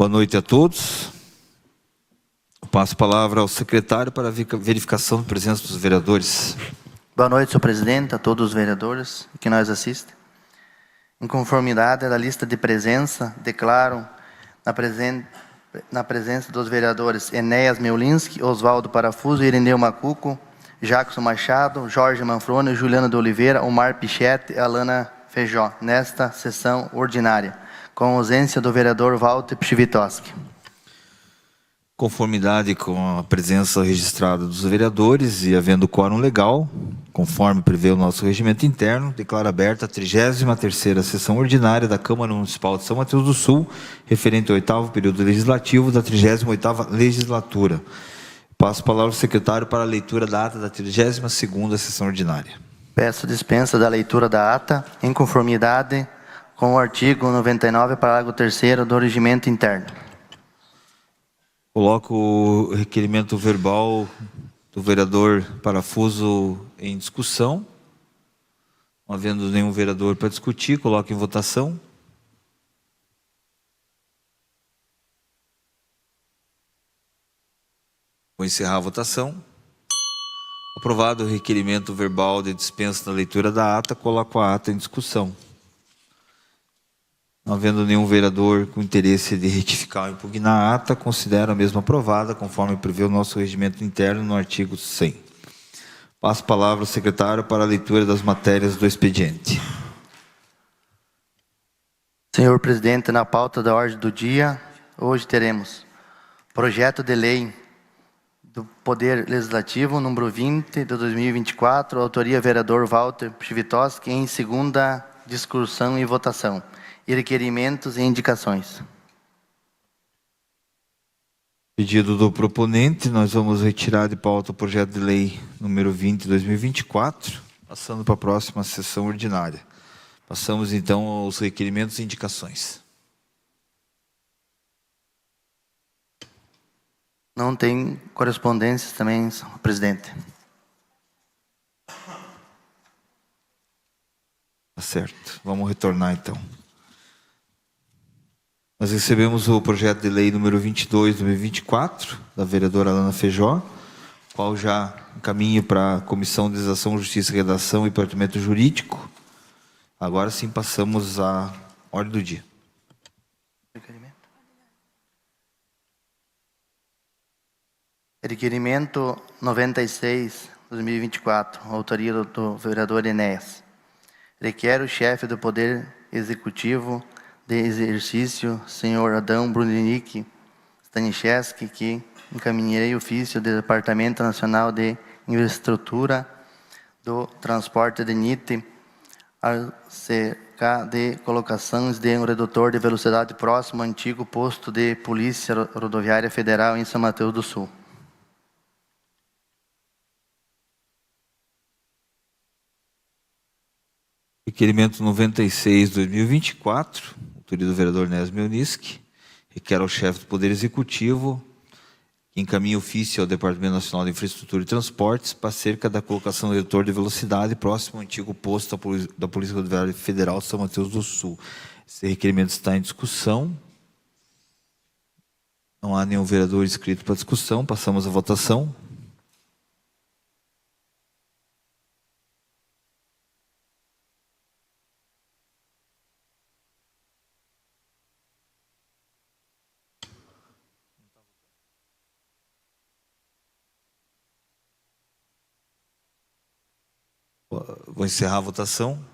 Boa noite a todos. Eu passo a palavra ao secretário para a verificação da presença dos vereadores. Boa noite, senhor presidente, a todos os vereadores que nos assistem. Em conformidade da lista de presença, declaro na presença dos vereadores Enéas Meulinski, Oswaldo Parafuso, Irineu Macuco, Jackson Machado, Jorge Manfroni, Juliana de Oliveira, Omar Pichetti e Alana Feijó, nesta sessão ordinária, com ausência do vereador Walter Pchivitoski. Conformidade com a presença registrada dos vereadores e havendo quórum legal, conforme prevê o nosso regimento interno, declaro aberta a 33ª sessão ordinária da Câmara Municipal de São Mateus do Sul, referente ao 8º período legislativo da 38ª legislatura. Passo a palavra ao secretário para a leitura da ata da 32ª sessão ordinária. Peço dispensa da leitura da ata, em conformidade com o artigo 99, parágrafo 3º do regimento interno. Coloco o requerimento verbal do vereador Parafuso em discussão. Não havendo nenhum vereador para discutir, coloco em votação. Vou encerrar a votação. Aprovado o requerimento verbal de dispensa da leitura da ata, coloco a ata em discussão. Não havendo nenhum vereador com interesse de retificar ou impugnar a ata, considero a mesma aprovada, conforme prevê o nosso regimento interno no artigo 100. Passo a palavra ao secretário para a leitura das matérias do expediente. Senhor presidente, na pauta da ordem do dia, hoje teremos projeto de lei do Poder Legislativo, número 20, de 2024, autoria vereador Walter Pchivitoski, em segunda discussão e votação. E requerimentos e indicações. Pedido do proponente, nós vamos retirar de pauta o projeto de lei número 20 de 2024, passando para a próxima sessão ordinária. Passamos então aos requerimentos e indicações. Não tem correspondências também, senhor presidente. Tá certo, vamos retornar então. Nós recebemos o projeto de lei número 22 de 2024, da vereadora Alana Feijó, qual já encaminho para a Comissão de Legislação, Justiça e Redação e Departamento Jurídico. Agora sim passamos à ordem do dia. Requerimento 96, 2024, autoria do vereador Enéas. Requer o chefe do Poder Executivo de exercício, senhor Adão Bruninic Staniszewski, que encaminhei ofício do Departamento Nacional de Infraestrutura do Transporte de NIT, acerca de colocações de um redutor de velocidade próximo ao antigo posto de Polícia Rodoviária Federal em São Mateus do Sul. Requerimento 96 de 2024, autoria do vereador Enéas Meulinski, requer ao chefe do Poder Executivo que encaminhe ofício ao Departamento Nacional de Infraestrutura e Transportes para cerca da colocação do redutor de velocidade próximo ao antigo posto da Polícia Rodoviária Federal de São Mateus do Sul. Esse requerimento está em discussão. Não há nenhum vereador inscrito para discussão. Passamos à votação. Vou encerrar a votação.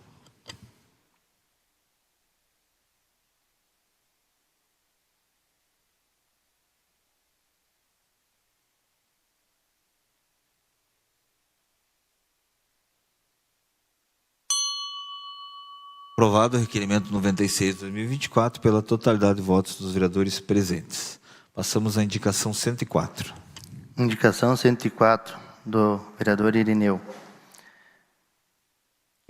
Aprovado o requerimento 96 de 2024 pela totalidade de votos dos vereadores presentes. Passamos à indicação 104. Indicação 104 do vereador Irineu.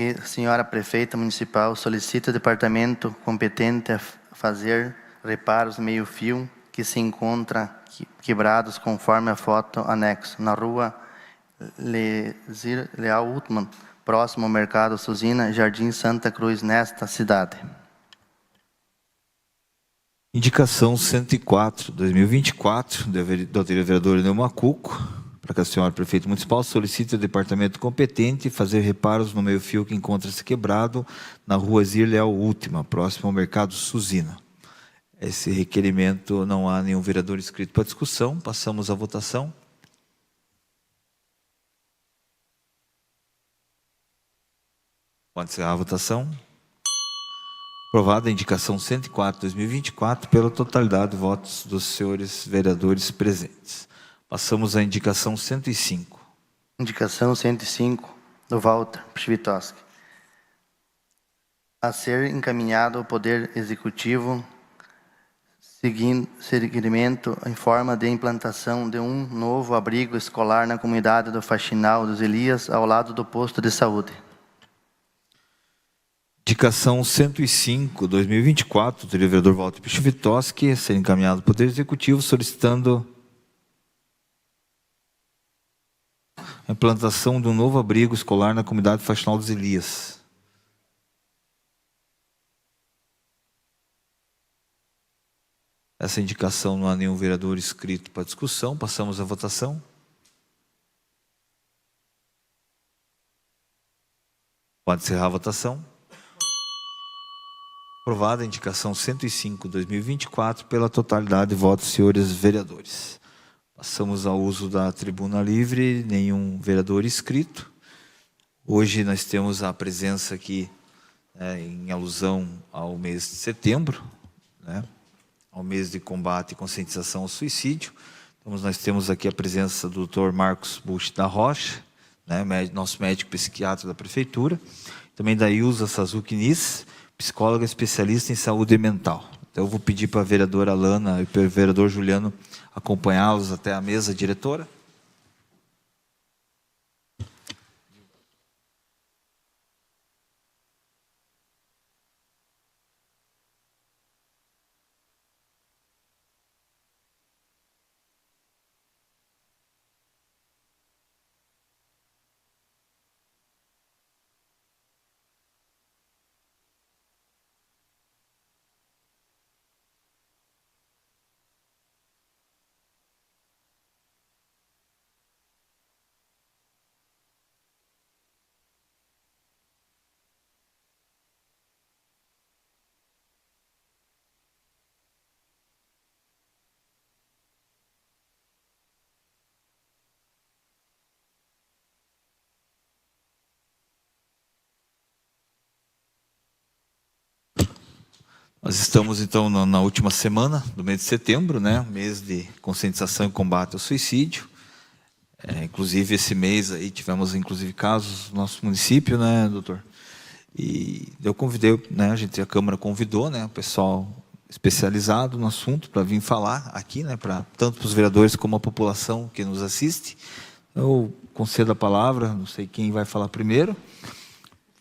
Que a senhora prefeita municipal solicita ao departamento competente a fazer reparos meio-fio que se encontram quebrados conforme a foto anexo na rua Leal Utman, próximo ao Mercado Suzina, Jardim Santa Cruz, nesta cidade. Indicação 104, 2024, do vereador Neumann Cuco, para que a senhora prefeito municipal solicite ao departamento competente fazer reparos no meio-fio que encontra-se quebrado na rua Zir Leal Última, próximo ao mercado Suzina. Esse requerimento, não há nenhum vereador inscrito para discussão. Passamos à votação. Pode encerrar a votação. Aprovada a indicação 104, 2024, pela totalidade de votos dos senhores vereadores presentes. Passamos à indicação 105. Indicação 105, do Walter Pchivitoski. A ser encaminhado ao Poder Executivo, seguimento em forma de implantação de um novo abrigo escolar na comunidade do Faxinal dos Elias, ao lado do posto de saúde. Indicação 105, 2024, do vereador Walter Pchivitoski, a ser encaminhado ao Poder Executivo, solicitando a implantação de um novo abrigo escolar na comunidade Faxinal dos Elias. Essa indicação não há nenhum vereador inscrito para discussão. Passamos à votação. Pode encerrar a votação. Aprovada a indicação 105, 2024, pela totalidade de votos, senhores vereadores. Passamos ao uso da tribuna livre, nenhum vereador inscrito. Hoje nós temos a presença aqui, em alusão ao mês de setembro, ao mês de combate e conscientização ao suicídio. Então, nós temos aqui a presença do Dr. Marcos Bush da Rocha, nosso médico psiquiatra da prefeitura, também da Ilza Sazuki Nis, psicóloga especialista em saúde mental. Então, eu vou pedir para a vereadora Alana e para o vereador Juliano acompanhá-los até a mesa diretora. Nós estamos, então, na última semana do mês de setembro, mês de conscientização e combate ao suicídio. Inclusive, esse mês aí tivemos, inclusive, casos no nosso município, doutor? E eu convidei, a Câmara convidou, o pessoal especializado no assunto para vir falar aqui, tanto para os vereadores como a população que nos assiste. Eu concedo a palavra, não sei quem vai falar primeiro.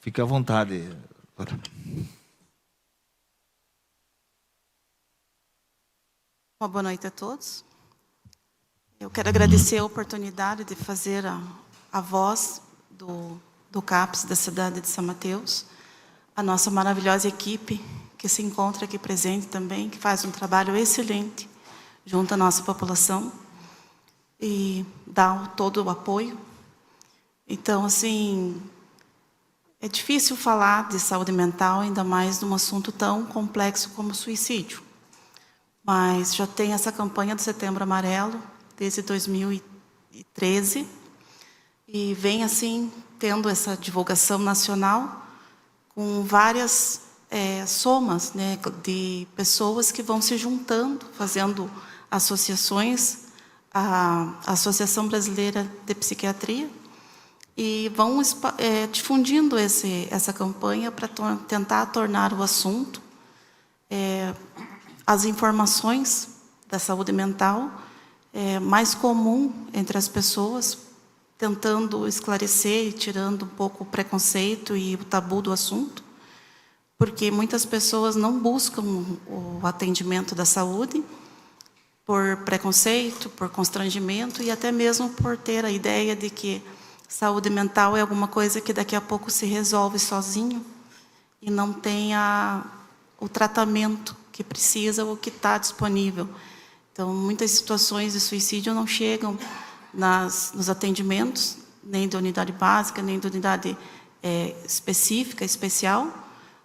Fique à vontade, doutora. Uma boa noite a todos. Eu quero agradecer a oportunidade de fazer a voz do CAPS da cidade de São Mateus, a nossa maravilhosa equipe que se encontra aqui presente também, que faz um trabalho excelente junto à nossa população e dá todo o apoio. Então, assim, é difícil falar de saúde mental, ainda mais num assunto tão complexo como o suicídio. Mas já tem essa campanha do Setembro Amarelo desde 2013 e vem assim tendo essa divulgação nacional com várias somas de pessoas que vão se juntando, fazendo associações, a Associação Brasileira de Psiquiatria, e vão difundindo essa campanha para tentar tornar o assunto as informações da saúde mental mais comum entre as pessoas, tentando esclarecer e tirando um pouco o preconceito e o tabu do assunto, porque muitas pessoas não buscam o atendimento da saúde por preconceito, por constrangimento e até mesmo por ter a ideia de que saúde mental é alguma coisa que daqui a pouco se resolve sozinho e não tem o tratamento que precisa, o que está disponível. Então, muitas situações de suicídio não chegam nos atendimentos, nem da unidade básica, nem da unidade específica, especial,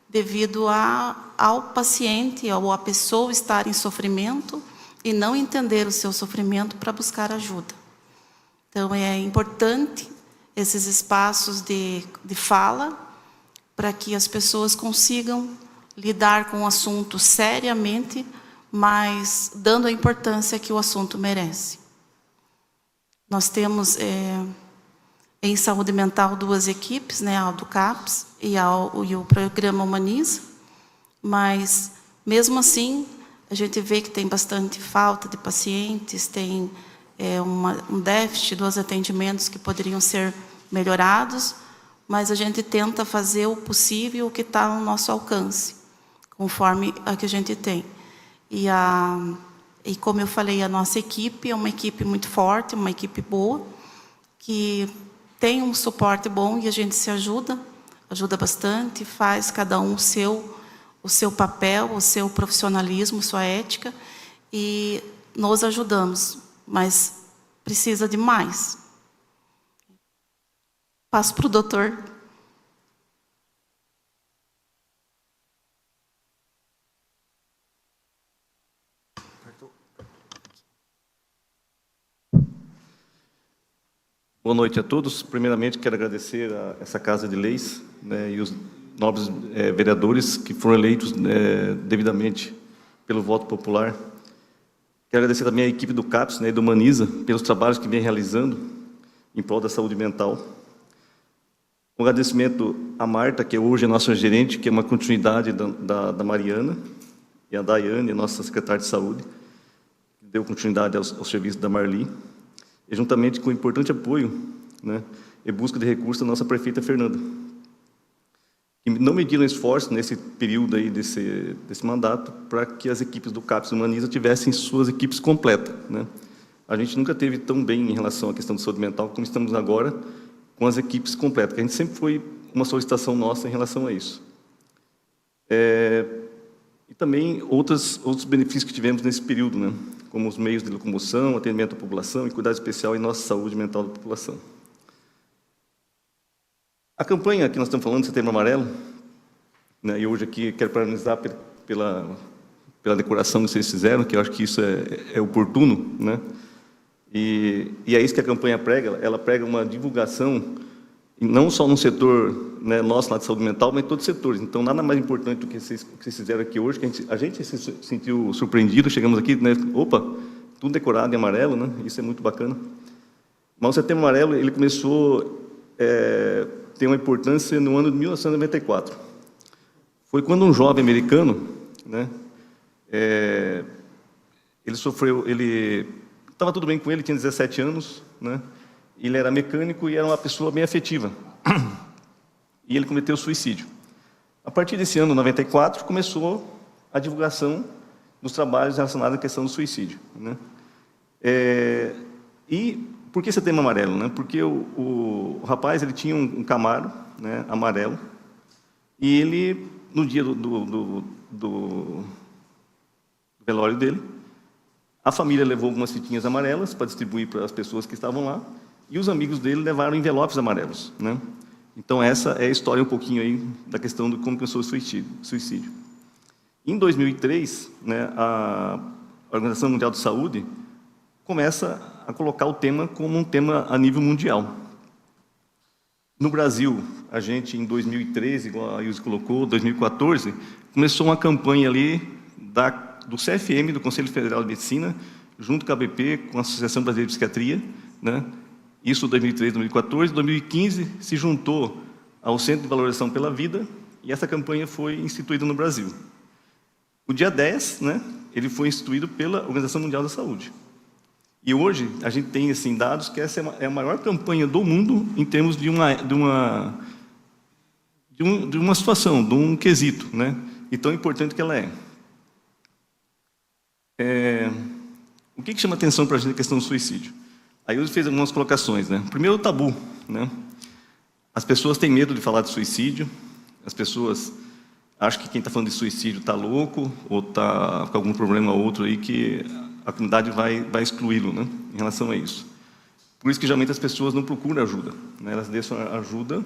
devido ao paciente ou a pessoa estar em sofrimento e não entender o seu sofrimento para buscar ajuda. Então, é importante esses espaços de fala para que as pessoas consigam lidar com o assunto seriamente, mas dando a importância que o assunto merece. Nós temos em saúde mental 2 equipes, né, a do CAPS e o programa Humaniza, mas mesmo assim a gente vê que tem bastante falta de pacientes, tem um déficit dos atendimentos que poderiam ser melhorados, mas a gente tenta fazer o possível, o que está ao nosso alcance, conforme a que a gente tem. E como eu falei, a nossa equipe é uma equipe muito forte, uma equipe boa, que tem um suporte bom e a gente se ajuda bastante, faz cada um o seu papel, o seu profissionalismo, sua ética, e nos ajudamos, mas precisa de mais. Passo para o doutor. Boa noite a todos. Primeiramente, quero agradecer a essa Casa de Leis, né, e os nobres vereadores que foram eleitos devidamente pelo voto popular. Quero agradecer também a equipe do CAPS, né, e do Humaniza, pelos trabalhos que vem realizando em prol da saúde mental. Um agradecimento à Marta, que hoje é nossa gerente, que é uma continuidade da Mariana, e a Daiane, nossa secretária de saúde, que deu continuidade ao serviço da Marli. E juntamente com o importante apoio, né, e busca de recursos da nossa prefeita Fernanda, que não mediram esforço nesse período aí desse mandato para que as equipes do CAPS e Humaniza tivessem suas equipes completas, né. A gente nunca teve tão bem em relação à questão de saúde mental como estamos agora com as equipes completas, porque a gente sempre foi uma solicitação nossa em relação a isso. E também outros benefícios que tivemos nesse período, né, como os meios de locomoção, atendimento à população e cuidado especial em nossa saúde mental da população. A campanha que nós estamos falando, Setembro Amarelo, né, e hoje aqui quero parabenizar pela decoração que vocês fizeram, que eu acho que isso é oportuno, né, e é isso que a campanha prega. Ela prega uma divulgação, não só no setor, né, nosso lá de saúde mental, mas em todos os setores. Então, nada mais importante do que vocês fizeram aqui hoje, que a gente se sentiu surpreendido, chegamos aqui, né, opa, tudo decorado em amarelo, né, isso é muito bacana. Mas o Setembro Amarelo, ele começou a ter uma importância no ano de 1994. Foi quando um jovem americano, né, ele estava tudo bem com ele, tinha 17 anos, né, ele era mecânico e era uma pessoa bem afetiva. E ele cometeu suicídio. A partir desse ano, 94, começou a divulgação dos trabalhos relacionados à questão do suicídio, né? E por que Setembro Amarelo, né? Porque o rapaz, ele tinha um Camaro, né, amarelo, e ele, no dia do velório dele, a família levou algumas fitinhas amarelas para distribuir para as pessoas que estavam lá, e os amigos dele levaram envelopes amarelos, né? Então, essa é a história um pouquinho aí da questão de como começou o suicídio. Em 2003, né, a Organização Mundial de Saúde começa a colocar o tema como um tema a nível mundial. No Brasil, a gente, em 2013, igual a Ilse colocou, 2014, começou uma campanha ali do CFM, do Conselho Federal de Medicina, junto com a ABP, com a Associação Brasileira de Psiquiatria, né? Isso em 2013, 2014. Em 2015, se juntou ao Centro de Valorização pela Vida, e essa campanha foi instituída no Brasil. O dia 10, né, ele foi instituído pela Organização Mundial da Saúde. E hoje, a gente tem assim, dados que essa é a maior campanha do mundo em termos de uma situação, de um quesito, né, e tão importante que ela é. O que chama atenção para a gente a questão do suicídio? Aí eu fiz algumas colocações, né? Primeiro, o tabu, né? As pessoas têm medo de falar de suicídio, as pessoas acha que quem está falando de suicídio está louco ou está com algum problema ou outro aí que a comunidade vai excluí-lo, né, em relação a isso. Por isso que geralmente as pessoas não procuram ajuda, né, elas deixam ajuda,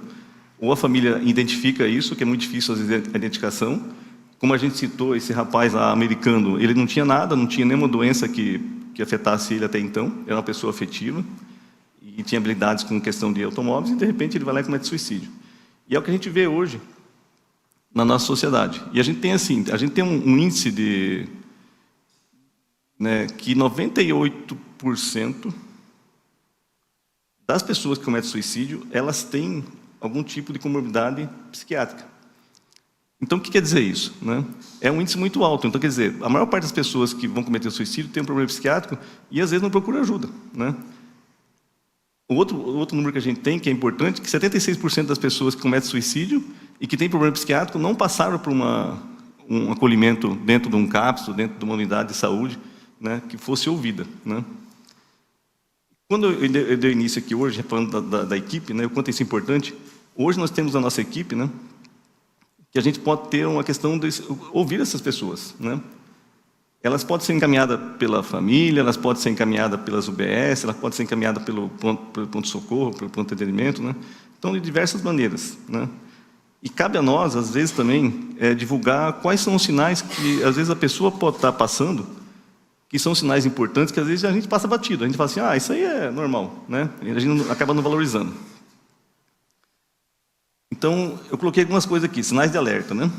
ou a família identifica isso, que é muito difícil às vezes a identificação. Como a gente citou, esse rapaz lá americano, ele não tinha nada, não tinha nenhuma doença que afetasse ele até então, era uma pessoa afetiva, e tinha habilidades com questão de automóveis, e de repente ele vai lá e comete suicídio. E é o que a gente vê hoje na nossa sociedade. E a gente tem assim, um índice de, né, que 98% das pessoas que cometem suicídio, elas têm algum tipo de comorbidade psiquiátrica. Então, o que quer dizer isso, né? É um índice muito alto. Então, quer dizer, a maior parte das pessoas que vão cometer suicídio tem um problema psiquiátrico e, às vezes, não procura ajuda, né? O outro número que a gente tem, que é importante, é que 76% das pessoas que cometem suicídio e que têm problema psiquiátrico não passaram por um acolhimento dentro de um CAPS, dentro de uma unidade de saúde, né, que fosse ouvida, né? Quando eu dei início aqui hoje, falando da equipe, né, o quanto isso é importante, hoje nós temos a nossa equipe, né, que a gente pode ter uma questão de ouvir essas pessoas, né? Elas podem ser encaminhadas pela família, elas podem ser encaminhadas pelas UBS, elas podem ser encaminhadas pelo ponto-socorro, pelo ponto-atendimento, né? Então, de diversas maneiras, né? E cabe a nós, às vezes, também, divulgar quais são os sinais que, às vezes, a pessoa pode estar passando, que são sinais importantes, que, às vezes, a gente passa batido. A gente fala assim, isso aí é normal, né? A gente acaba não valorizando. Então, eu coloquei algumas coisas aqui, sinais de alerta, né?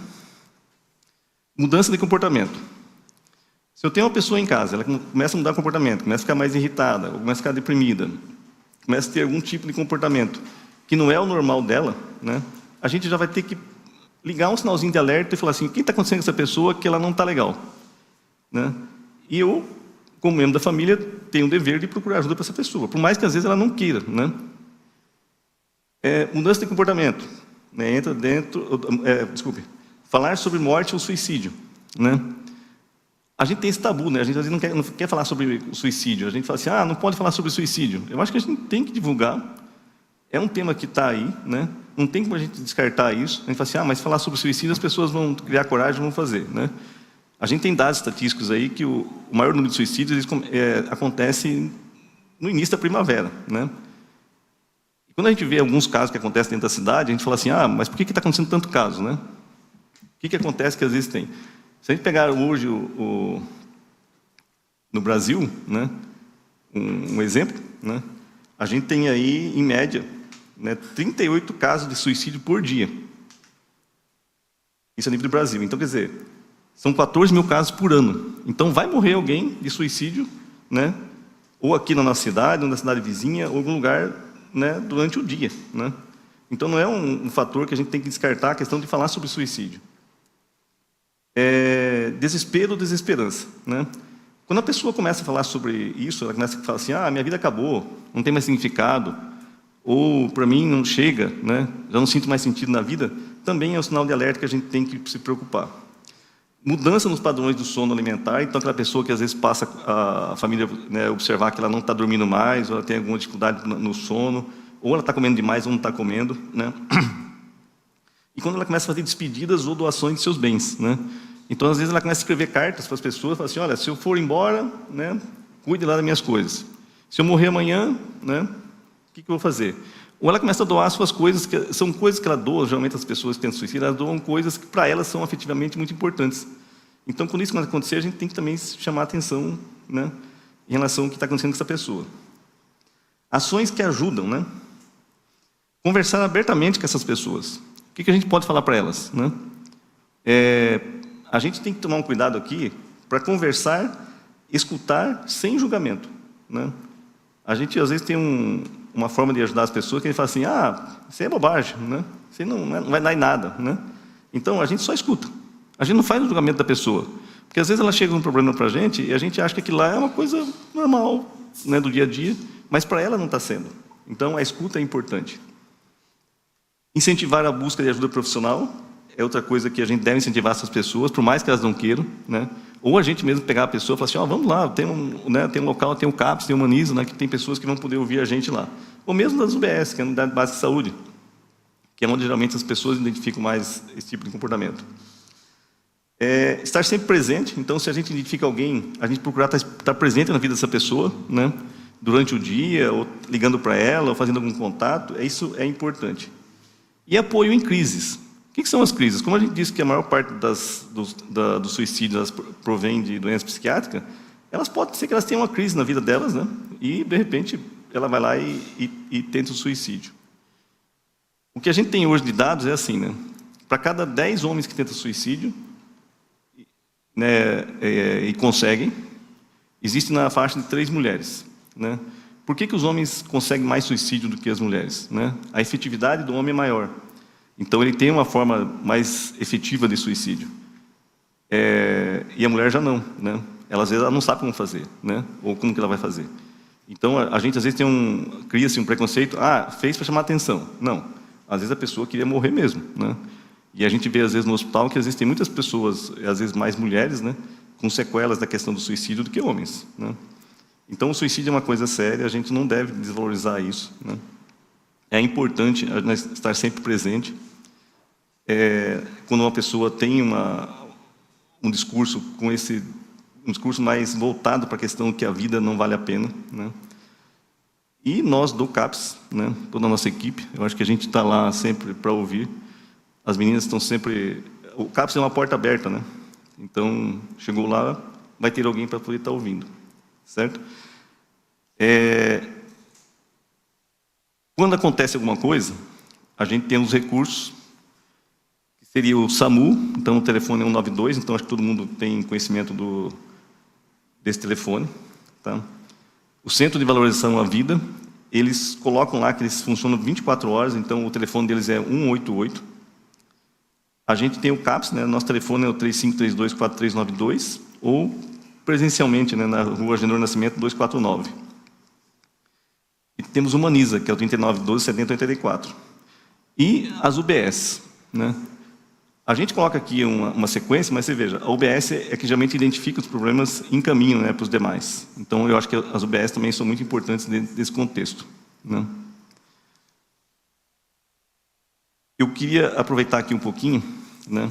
Mudança de comportamento. Se eu tenho uma pessoa em casa, ela começa a mudar o comportamento, começa a ficar mais irritada, ou começa a ficar deprimida, começa a ter algum tipo de comportamento que não é o normal dela, né? A gente já vai ter que ligar um sinalzinho de alerta e falar assim, o que está acontecendo com essa pessoa que ela não está legal, né? E eu, como membro da família, tenho o dever de procurar ajuda para essa pessoa, por mais que às vezes ela não queira, né? Mudança de comportamento, né? Entra dentro, falar sobre morte ou suicídio, né? A gente tem esse tabu, né? A gente às vezes não quer falar sobre o suicídio. A gente fala assim, não pode falar sobre suicídio. Eu acho que a gente tem que divulgar. É um tema que está aí, né? Não tem como a gente descartar isso. A gente fala assim, mas falar sobre suicídio as pessoas vão criar coragem e vão fazer, né? A gente tem dados estatísticos aí que o maior número de suicídios acontece no início da primavera, né? E quando a gente vê alguns casos que acontecem dentro da cidade, a gente fala assim, mas por que está acontecendo tanto caso, né? O que acontece que às vezes tem? Se a gente pegar hoje no Brasil, né, um exemplo, né, a gente tem aí, em média, né, 38 casos de suicídio por dia. Isso é nível do Brasil. Então, quer dizer, são 14 mil casos por ano. Então, vai morrer alguém de suicídio, né, ou aqui na nossa cidade, ou na cidade vizinha, ou em algum lugar, né, durante o dia, né? Então, não é um fator que a gente tem que descartar a questão de falar sobre suicídio. Desespero ou desesperança, né? Quando a pessoa começa a falar sobre isso, ela começa a falar assim, minha vida acabou, não tem mais significado, ou para mim não chega, né? Já não sinto mais sentido na vida, também é um sinal de alerta que a gente tem que se preocupar. Mudança nos padrões do sono alimentar, então aquela pessoa que às vezes passa a família, né, observar que ela não está dormindo mais, ou ela tem alguma dificuldade no sono, ou ela está comendo demais ou não está comendo, né? E quando ela começa a fazer despedidas ou doações de seus bens, né? Então, às vezes, ela começa a escrever cartas para as pessoas, fala assim, olha, se eu for embora, né, cuide lá das minhas coisas. Se eu morrer amanhã, né, o que eu vou fazer? Ou ela começa a doar suas coisas, que são coisas que ela doa, geralmente as pessoas que tentam suicídio, elas doam coisas que para elas são afetivamente muito importantes. Então, quando isso acontecer, a gente tem que também chamar a atenção, né, em relação ao que está acontecendo com essa pessoa. Ações que ajudam, né? Conversar abertamente com essas pessoas. O que a gente pode falar para elas, né? A gente tem que tomar um cuidado aqui para conversar, escutar sem julgamento, né? A gente, às vezes, tem uma forma de ajudar as pessoas que a gente fala assim, isso é bobagem, né? Isso não vai dar em nada, né? Então, a gente só escuta. A gente não faz o julgamento da pessoa. Porque, às vezes, ela chega com um problema para a gente e a gente acha que aquilo lá é uma coisa normal, né, do dia a dia, mas para ela não está sendo. Então, a escuta é importante. Incentivar a busca de ajuda profissional é outra coisa que a gente deve incentivar essas pessoas, por mais que elas não queiram, né? Ou a gente mesmo pegar a pessoa e falar assim, vamos lá, tem um local, tem um CAPS, tem um Humaniza, né, que tem pessoas que vão poder ouvir a gente lá. Ou mesmo das UBS, que é a Unidade Básica de Saúde, que é onde geralmente as pessoas identificam mais esse tipo de comportamento. Estar sempre presente. Então, se a gente identifica alguém, a gente procurar estar presente na vida dessa pessoa, né? Durante o dia, ou ligando para ela, ou fazendo algum contato. Isso é importante. E apoio em crises. O que são as crises? Como a gente disse que a maior parte dos suicídios provém de doença psiquiátrica, elas podem ser que elas tenham uma crise na vida delas, né? E, de repente, ela vai lá e tenta o suicídio. O que a gente tem hoje de dados é assim, né? Para cada 10 homens que tentam suicídio, né, e conseguem, existe na faixa de 3 mulheres, né? Por que os homens conseguem mais suicídio do que as mulheres, né? A efetividade do homem é maior. Então, ele tem uma forma mais efetiva de suicídio. E a mulher já não, né? Ela, às vezes, ela não sabe como fazer, né? Ou como que ela vai fazer. Então, a gente, às vezes, cria-se um preconceito. Fez para chamar atenção. Não. Às vezes, a pessoa queria morrer mesmo, né? E a gente vê, às vezes, no hospital, que, às vezes, tem muitas pessoas, às vezes, mais mulheres, né? Com sequelas da questão do suicídio do que homens, né? Então, o suicídio é uma coisa séria, a gente não deve desvalorizar isso, né? É importante nós estar sempre presente. Quando uma pessoa tem um discurso um discurso mais voltado para a questão que a vida não vale a pena, né? E nós do CAPS, né, toda a nossa equipe, eu acho que a gente está lá sempre para ouvir. As meninas estão sempre... O CAPS é uma porta aberta, né? Então, chegou lá, vai ter alguém para poder estar ouvindo, certo? Quando acontece alguma coisa, a gente tem os recursos, que seria o SAMU, então o telefone é 192, então acho que todo mundo tem conhecimento desse telefone, tá? O Centro de Valorização à Vida, eles colocam lá que eles funcionam 24 horas, então o telefone deles é 188. A gente tem o CAPS, né? Nosso telefone é o 3532-4392, ou presencialmente, né, na Rua Agenor Nascimento 249. E temos o Humaniza, que é o 3912-7084. E as UBS, né? A gente coloca aqui uma sequência, mas você veja, a UBS é que geralmente identifica os problemas em caminho, né, para os demais. Então, eu acho que as UBS também são muito importantes dentro desse contexto, né? Eu queria aproveitar aqui um pouquinho, né,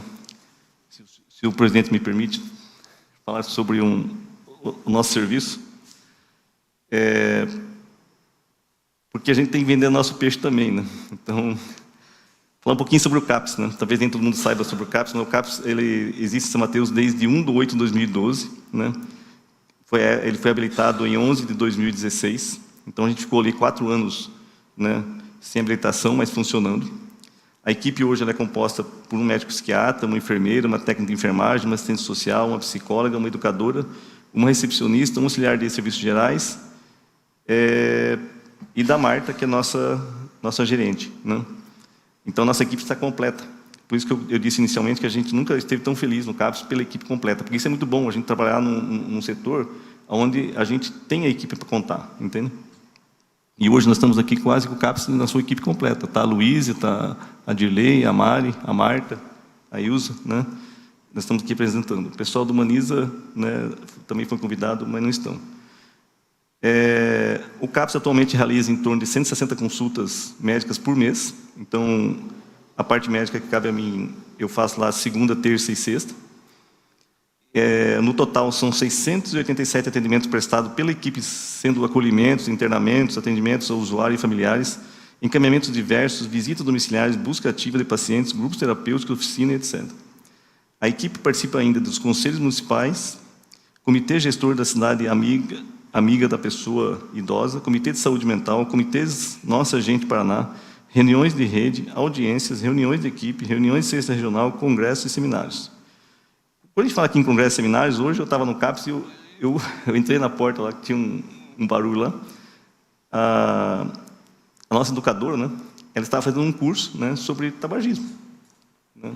se o presidente me permite, falar sobre o nosso serviço, porque a gente tem que vender nosso peixe também, né? Então, falar um pouquinho sobre o CAPS, né? Talvez nem todo mundo saiba sobre o CAPS, mas o CAPS ele existe em São Mateus desde 1/8/2012, né? Ele foi habilitado em 11 de 2016, então a gente ficou ali 4 anos, né, sem habilitação, mas funcionando. A equipe hoje ela é composta por um médico psiquiatra, uma enfermeira, uma técnica de enfermagem, uma assistente social, uma psicóloga, uma educadora, uma recepcionista, um auxiliar de serviços gerais, e da Marta, que é nossa gerente, né? Então, nossa equipe está completa. Por isso que eu disse inicialmente que a gente nunca esteve tão feliz no CAPS pela equipe completa, porque isso é muito bom, a gente trabalhar num setor onde a gente tem a equipe para contar, entende? E hoje nós estamos aqui quase com o CAPS na sua equipe completa. Está a Luísa, está a Dirley, a Mari, a Marta, a Ilza, né? Nós estamos aqui apresentando. O pessoal do Humaniza, né, também foi convidado, mas não estão. O CAPS atualmente realiza em torno de 160 consultas médicas por mês. Então, a parte médica que cabe a mim, eu faço lá segunda, terça e sexta. No total, são 687 atendimentos prestados pela equipe, sendo acolhimentos, internamentos, atendimentos ao usuário e familiares, encaminhamentos diversos, visitas domiciliares, busca ativa de pacientes, grupos terapêuticos, oficina, etc. A equipe participa ainda dos conselhos municipais, comitê gestor da cidade amiga da pessoa idosa, comitê de saúde mental, comitês Nossa Gente Paraná, reuniões de rede, audiências, reuniões de equipe, reuniões de sexta regional, congressos e seminários. Quando a gente fala aqui em congressos e seminários, hoje eu estava no CAPS e eu entrei na porta lá, que tinha um barulho lá. A nossa educadora, né, ela estava fazendo um curso, né, sobre tabagismo, né?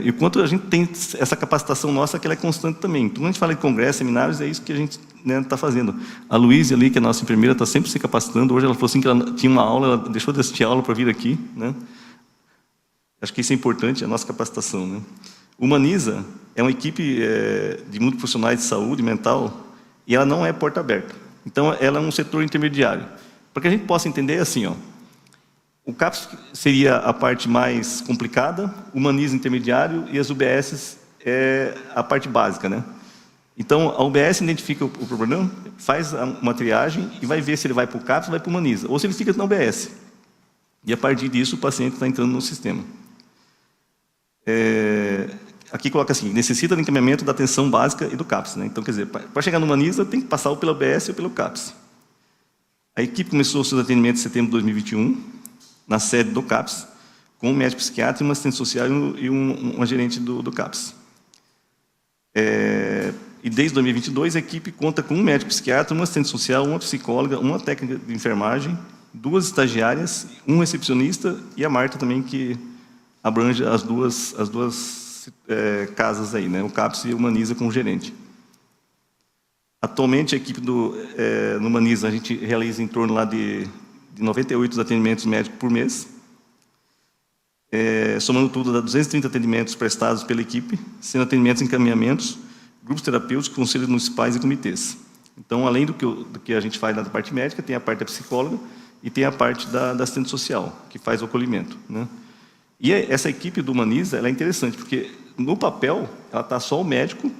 E o quanto a gente tem essa capacitação nossa, que ela é constante também. Então, quando a gente fala em congressos, seminários, é isso que a gente, né, está fazendo. A Luísa ali, que é a nossa enfermeira, está sempre se capacitando. Hoje ela falou assim que ela tinha uma aula, ela deixou de assistir a aula para vir aqui, né? Acho que isso é importante, a nossa capacitação, né? O Humaniza é uma equipe de multiprofissionais de saúde mental e ela não é porta aberta. Então, ela é um setor intermediário. Para que a gente possa entender, assim, ó, o CAPS seria a parte mais complicada, o Humaniza intermediário e as UBSs é a parte básica, né? Então, a UBS identifica o problema, faz uma triagem e vai ver se ele vai para o CAPS ou vai para o Humaniza, ou se ele fica na UBS. E, a partir disso, o paciente está entrando no sistema. Aqui coloca assim, necessita do encaminhamento da atenção básica e do CAPS, né? Então, quer dizer, para chegar no Humaniza, tem que passar ou pela UBS ou pelo CAPS. A equipe começou seus atendimentos em setembro de 2021, na sede do CAPS, com um médico psiquiatra, uma assistente social e uma gerente do CAPS. E desde 2022, a equipe conta com um médico psiquiatra, uma assistente social, uma psicóloga, uma técnica de enfermagem, 2 estagiárias, um recepcionista e a Marta também, que abrange as duas casas aí, né? O CAPS e o Humaniza com o gerente. Atualmente, a equipe no Humaniza, a gente realiza em torno lá de 98 atendimentos médicos por mês. Somando tudo, dá 230 atendimentos prestados pela equipe, sendo atendimentos em encaminhamentos, grupos terapêuticos, conselhos municipais e comitês. Então, além do que a gente faz na parte médica, tem a parte da psicóloga e tem a parte da assistente social, que faz o acolhimento, né? E essa equipe do Humaniza, ela é interessante, porque no papel, ela está só o médico,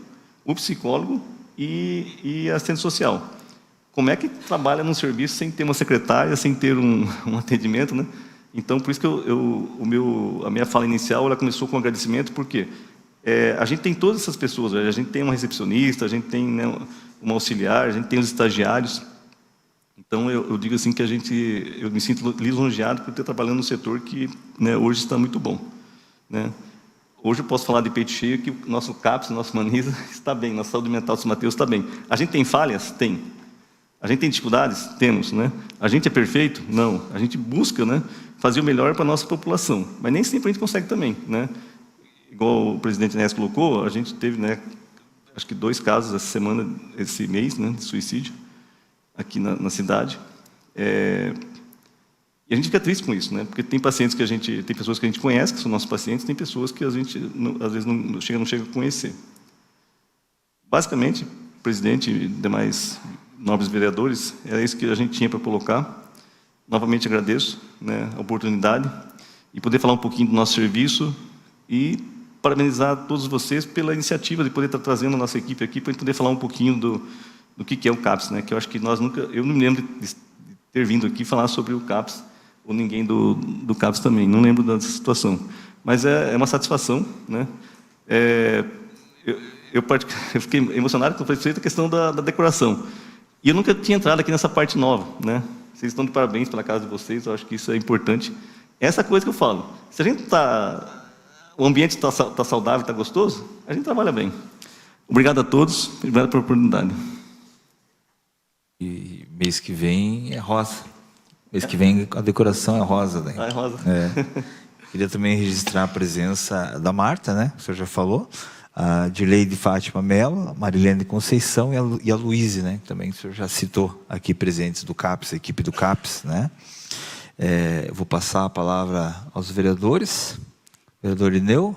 o psicólogo e a assistente social. Como é que trabalha num serviço sem ter uma secretária, sem ter um atendimento, né? Então, por isso que a minha fala inicial, ela começou com um agradecimento, porque a gente tem todas essas pessoas, a gente tem uma recepcionista, a gente tem, né, uma auxiliar, a gente tem os estagiários. Então, eu digo assim que eu me sinto lisonjeado por ter trabalhado num setor que, né, hoje está muito bom, né? Hoje eu posso falar de peito cheio que o nosso CAPS, o nosso Humaniza está bem, nossa saúde mental de São Mateus está bem. A gente tem falhas? Tem. A gente tem dificuldades? Temos, né? A gente é perfeito? Não. A gente busca, né, fazer o melhor para a nossa população, mas nem sempre a gente consegue também, né? Igual o presidente Inés colocou, a gente teve, né, acho que 2 casos essa semana, esse mês, né, de suicídio aqui na cidade. E a gente fica triste com isso, né? Porque tem pacientes tem pessoas que a gente conhece, que são nossos pacientes, tem pessoas que a gente às vezes não chega a conhecer. Basicamente, presidente e demais nobres vereadores, era isso que a gente tinha para colocar. Novamente agradeço, né, a oportunidade e poder falar um pouquinho do nosso serviço e parabenizar todos vocês pela iniciativa de poder estar trazendo a nossa equipe aqui para a gente poder falar um pouquinho do que é o CAPS, né? Que eu acho que eu não me lembro de ter vindo aqui falar sobre o CAPS, ou ninguém do CAPS também, não lembro da situação. Mas é uma satisfação, né? Eu fiquei emocionado com a questão da decoração. E eu nunca tinha entrado aqui nessa parte nova, né? Vocês estão de parabéns pela casa de vocês, eu acho que isso é importante. Essa coisa que eu falo, se a gente o ambiente está saudável, está gostoso, a gente trabalha bem. Obrigado a todos, obrigado pela oportunidade. E mês que vem é rosa. Mês que vem a decoração é rosa, né? Ah, é rosa. Queria também registrar a presença da Marta, né? O senhor já falou. A Dirleide Fátima Mello, a Marilene Conceição e a Luíse, né? Também o senhor já citou aqui presentes do CAPS, a equipe do CAPS, né? Eu vou passar a palavra aos vereadores. Vereador Ineu.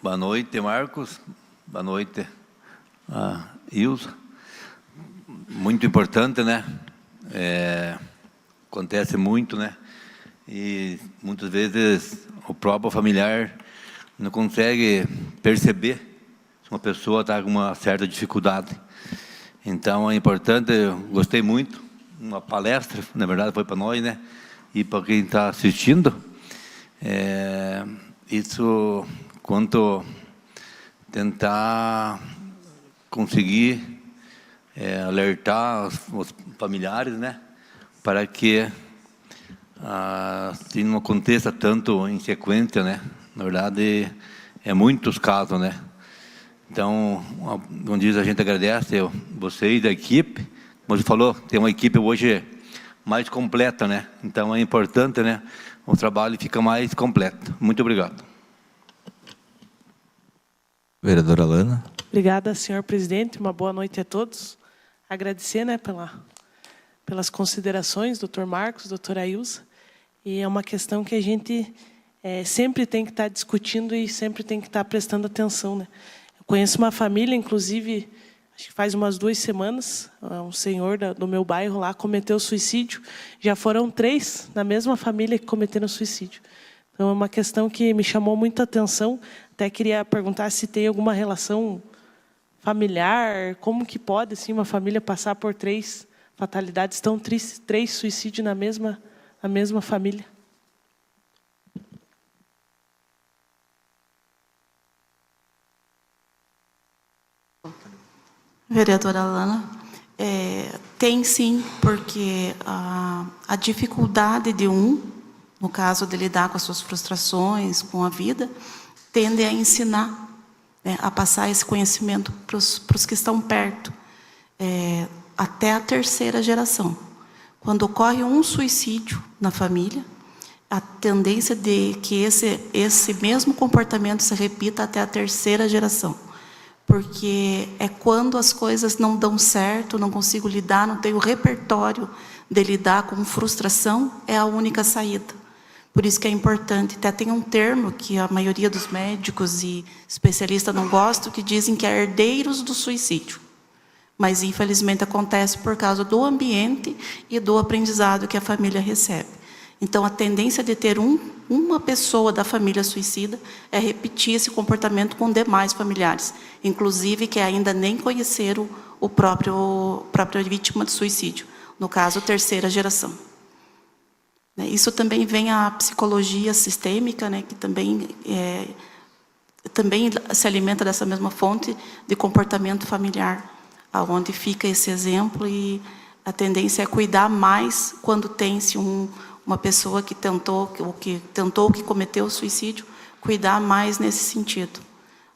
Boa noite, Marcos. Boa noite, Ilza. Muito importante, né? Acontece muito, né? E muitas vezes o próprio familiar não consegue perceber se uma pessoa está com uma certa dificuldade. Então é importante, eu gostei muito, uma palestra, na verdade foi para nós, né? E para quem está assistindo, isso quanto tentar conseguir alertar os familiares, né? Para que assim não aconteça tanto em sequência, né? Na verdade, muitos casos, né? Então, como diz, a gente agradece vocês da equipe. Como você falou, tem uma equipe hoje mais completa, né? Então, é importante, né? O trabalho fica mais completo. Muito obrigado. Vereadora Alana. Obrigada, senhor presidente. Uma boa noite a todos. Agradecer, né, pelas considerações, doutor Marcos, doutora Ilza. E é uma questão que a gente sempre tem que estar discutindo e sempre tem que estar prestando atenção, né? Eu conheço uma família, inclusive, acho que faz umas 2 semanas, um senhor do meu bairro lá cometeu suicídio. Já foram 3 na mesma família que cometeram suicídio. Então, é uma questão que me chamou muita atenção. Até queria perguntar se tem alguma relação familiar, como que pode assim, uma família passar por 3 fatalidades tão tristes, 3 suicídios na mesma família. Vereadora Alana, tem sim, porque a dificuldade de no caso de lidar com as suas frustrações, com a vida, tende a ensinar, né, a passar esse conhecimento para os que estão perto, até a 3ª geração. Quando ocorre um suicídio na família, a tendência de que esse mesmo comportamento se repita até a 3ª geração. Porque é quando as coisas não dão certo, não consigo lidar, não tenho repertório de lidar com frustração, é a única saída. Por isso que é importante. Até tem um termo que a maioria dos médicos e especialistas não gostam, que dizem que é herdeiros do suicídio. Mas, infelizmente, acontece por causa do ambiente e do aprendizado que a família recebe. Então, a tendência de ter uma pessoa da família suicida é repetir esse comportamento com demais familiares, inclusive que ainda nem conheceram a própria vítima de suicídio, no caso, 3ª geração. Isso também vem a psicologia sistêmica, né, que também se alimenta dessa mesma fonte de comportamento familiar, aonde fica esse exemplo, e a tendência é cuidar mais quando tem-se uma pessoa que que cometeu o suicídio, cuidar mais nesse sentido.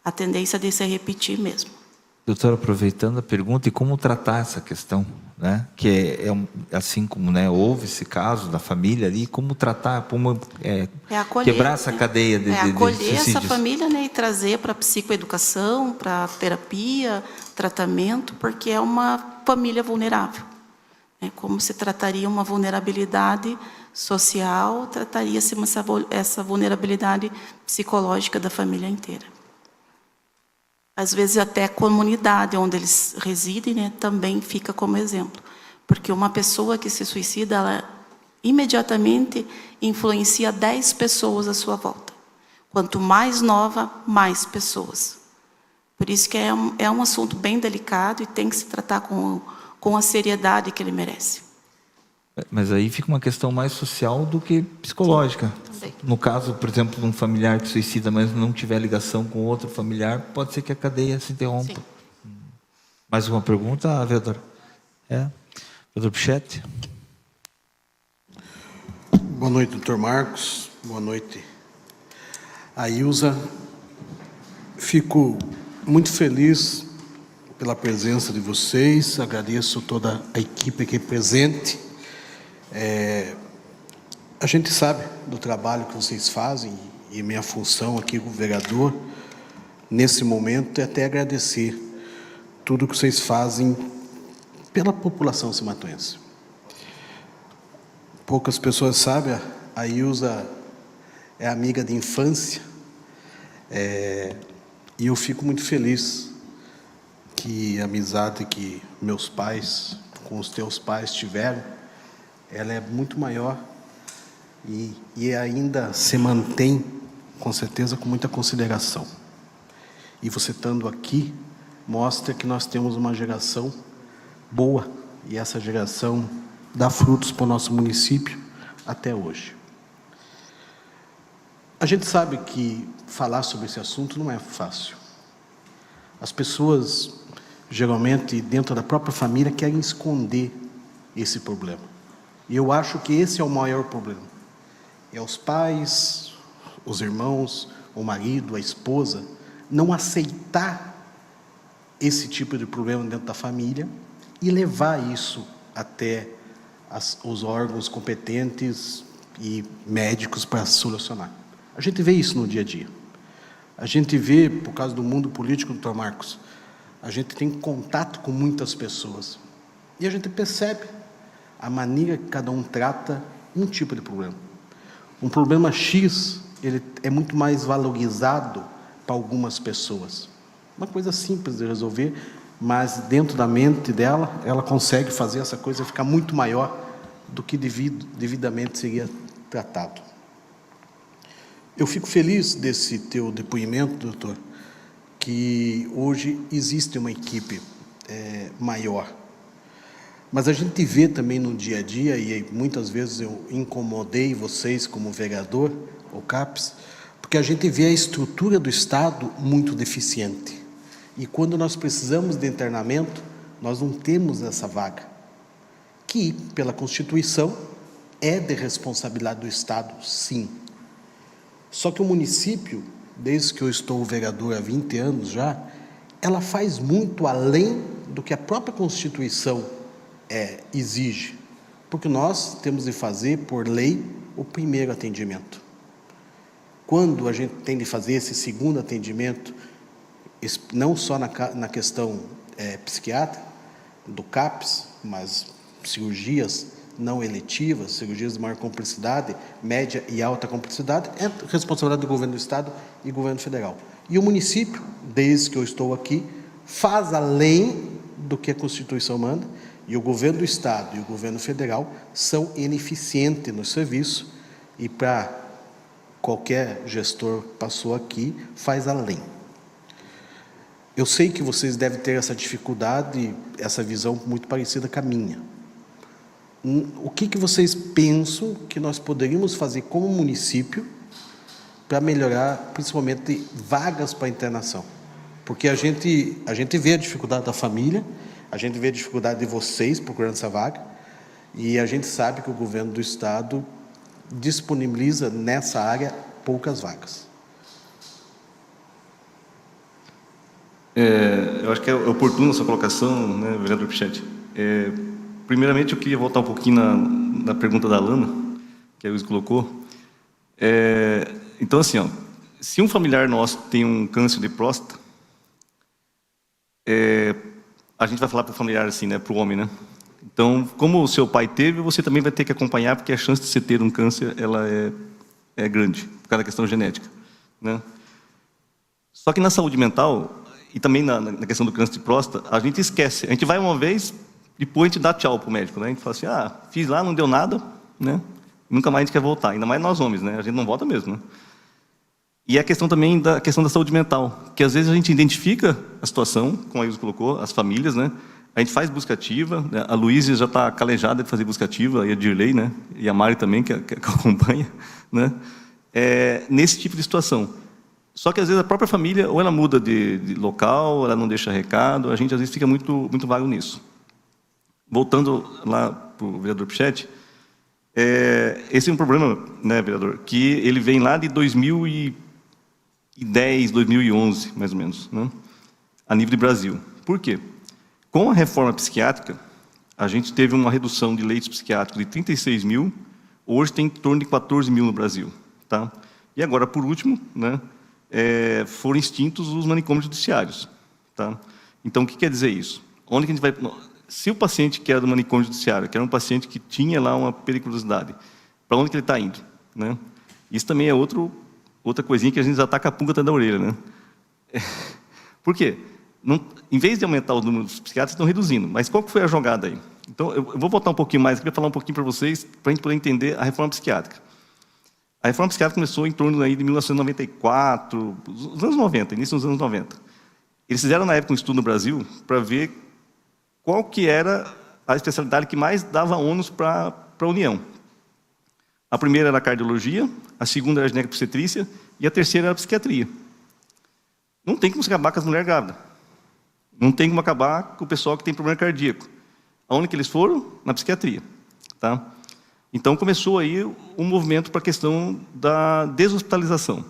A tendência de se repetir mesmo. Doutora, aproveitando a pergunta, e como tratar essa questão, né? Que assim como, né, houve esse caso da família ali, como tratar, como acolher, quebrar essa cadeia de acolher suicídios. essa família, né, e trazer para a psicoeducação, para a terapia, tratamento, porque é uma família vulnerável. Como se trataria uma vulnerabilidade social, trataria-se essa vulnerabilidade psicológica da família inteira. Às vezes até a comunidade onde eles residem, né, também fica como exemplo. Porque uma pessoa que se suicida, ela imediatamente influencia 10 pessoas à sua volta. Quanto mais nova, mais pessoas. Por isso que é um assunto bem delicado e tem que se tratar com a seriedade que ele merece. Mas aí fica uma questão mais social do que psicológica. Sim, no caso, por exemplo, de um familiar que suicida, mas não tiver ligação com outro familiar, pode ser que a cadeia se interrompa. Sim. Mais uma pergunta, vereadora? Vereador Pichetti. Boa noite, doutor Marcos. Boa noite, Ailza. Fico muito feliz pela presença de vocês. Agradeço toda a equipe aqui presente. A gente sabe do trabalho que vocês fazem e minha função aqui como vereador, nesse momento, é até agradecer tudo que vocês fazem pela população cimatuense. Poucas pessoas sabem, a Ilza é amiga de infância, e eu fico muito feliz que a amizade que meus pais com os teus pais tiveram, ela é muito maior e ainda se mantém, com certeza, com muita consideração. E você estando aqui, mostra que nós temos uma geração boa, e essa geração dá frutos para o nosso município até hoje. A gente sabe que falar sobre esse assunto não é fácil. As pessoas, geralmente, dentro da própria família, querem esconder esse problema. E eu acho que esse é o maior problema. É os pais, os irmãos, o marido, a esposa, não aceitar esse tipo de problema dentro da família e levar isso até os órgãos competentes e médicos para solucionar. A gente vê isso no dia a dia. A gente vê, por causa do mundo político, doutor Marcos, a gente tem contato com muitas pessoas. E a gente percebe a maneira que cada um trata um tipo de problema. Um problema X, ele é muito mais valorizado para algumas pessoas. Uma coisa simples de resolver, mas dentro da mente dela, ela consegue fazer essa coisa ficar muito maior do que devidamente seria tratado. Eu fico feliz desse teu depoimento, doutor, que hoje existe uma equipe maior. Mas a gente vê também no dia a dia, e muitas vezes eu incomodei vocês como vereador, o CAPES, porque a gente vê a estrutura do Estado muito deficiente. E quando nós precisamos de internamento, nós não temos essa vaga, que, pela Constituição, é de responsabilidade do Estado, sim. Só que o município, desde que eu estou vereador há 20 anos já, ela faz muito além do que a própria Constituição exige, porque nós temos de fazer, por lei, o primeiro atendimento. Quando a gente tem de fazer esse segundo atendimento, não só na questão psiquiátrica, do CAPES, mas cirurgias não eletivas, cirurgias de maior complexidade, média e alta complexidade, é responsabilidade do governo do Estado e governo federal. E o município, desde que eu estou aqui, faz além do que a Constituição manda, e o governo do Estado e o governo federal são ineficientes no serviço, e para qualquer gestor que passou aqui, faz além. Eu sei que vocês devem ter essa dificuldade, essa visão muito parecida com a minha. O que vocês pensam que nós poderíamos fazer como município para melhorar, principalmente, vagas para internação? Porque a gente vê a dificuldade da família, a gente vê a dificuldade de vocês procurando essa vaga, e a gente sabe que o governo do Estado disponibiliza nessa área poucas vagas. Eu acho que é oportuna a sua colocação, né, vereador Pichetti. Primeiramente, eu queria voltar um pouquinho na pergunta da Lana, que a Luiz colocou. Então, assim, se um familiar nosso tem um câncer de próstata, a gente vai falar para o familiar assim, né, para o homem, né? Então, como o seu pai teve, você também vai ter que acompanhar, porque a chance de você ter um câncer, ela é grande, por causa da questão genética, né? Só que na saúde mental, e também na questão do câncer de próstata, a gente esquece. A gente vai uma vez, depois a gente dá tchau para o médico, né? A gente fala assim, fiz lá, não deu nada, né? Nunca mais a gente quer voltar, ainda mais nós homens, né? A gente não volta mesmo, né? E a questão também da questão da saúde mental, que às vezes a gente identifica a situação, como a Ilse colocou, as famílias, né? A gente faz busca ativa, né? A Luísa já está calejada de fazer busca ativa, e a Dirley, né? E a Mari também, que acompanha, né? Nesse tipo de situação. Só que às vezes a própria família, ou ela muda de local, ou ela não deixa recado, a gente às vezes fica muito, muito vago nisso. Voltando lá para o vereador Pichetti, esse é um problema, né, vereador, que ele vem lá de 2010, 2011, mais ou menos, né, a nível de Brasil. Por quê? Com a reforma psiquiátrica, a gente teve uma redução de leitos psiquiátricos de 36 mil, hoje tem em torno de 14 mil no Brasil. Tá? E agora, por último, né, foram extintos os manicômios judiciários. Tá? Então, o que quer dizer isso? Onde que a gente vai... Se o paciente que era do manicômio judiciário, que era um paciente que tinha lá uma periculosidade, para onde que ele está indo? Né? Isso também é outra coisinha que a gente ataca a pulga atrás da orelha. Né? Por quê? Em vez de aumentar os números dos psiquiatras, estão reduzindo. Mas qual que foi a jogada aí? Então, eu vou voltar um pouquinho mais aqui para falar um pouquinho para vocês, para a gente poder entender a reforma psiquiátrica. A reforma psiquiátrica começou em torno aí de 1994, os anos 90, início dos anos 90. Eles fizeram, na época, um estudo no Brasil para ver qual que era a especialidade que mais dava ônus para a União. A primeira era a cardiologia, a segunda era a ginecobstetrícia e a terceira era a psiquiatria. Não tem como se acabar com as mulheres grávidas. Não tem como acabar com o pessoal que tem problema cardíaco. Aonde que eles foram? Na psiquiatria. Tá? Então, começou aí um movimento para a questão da deshospitalização.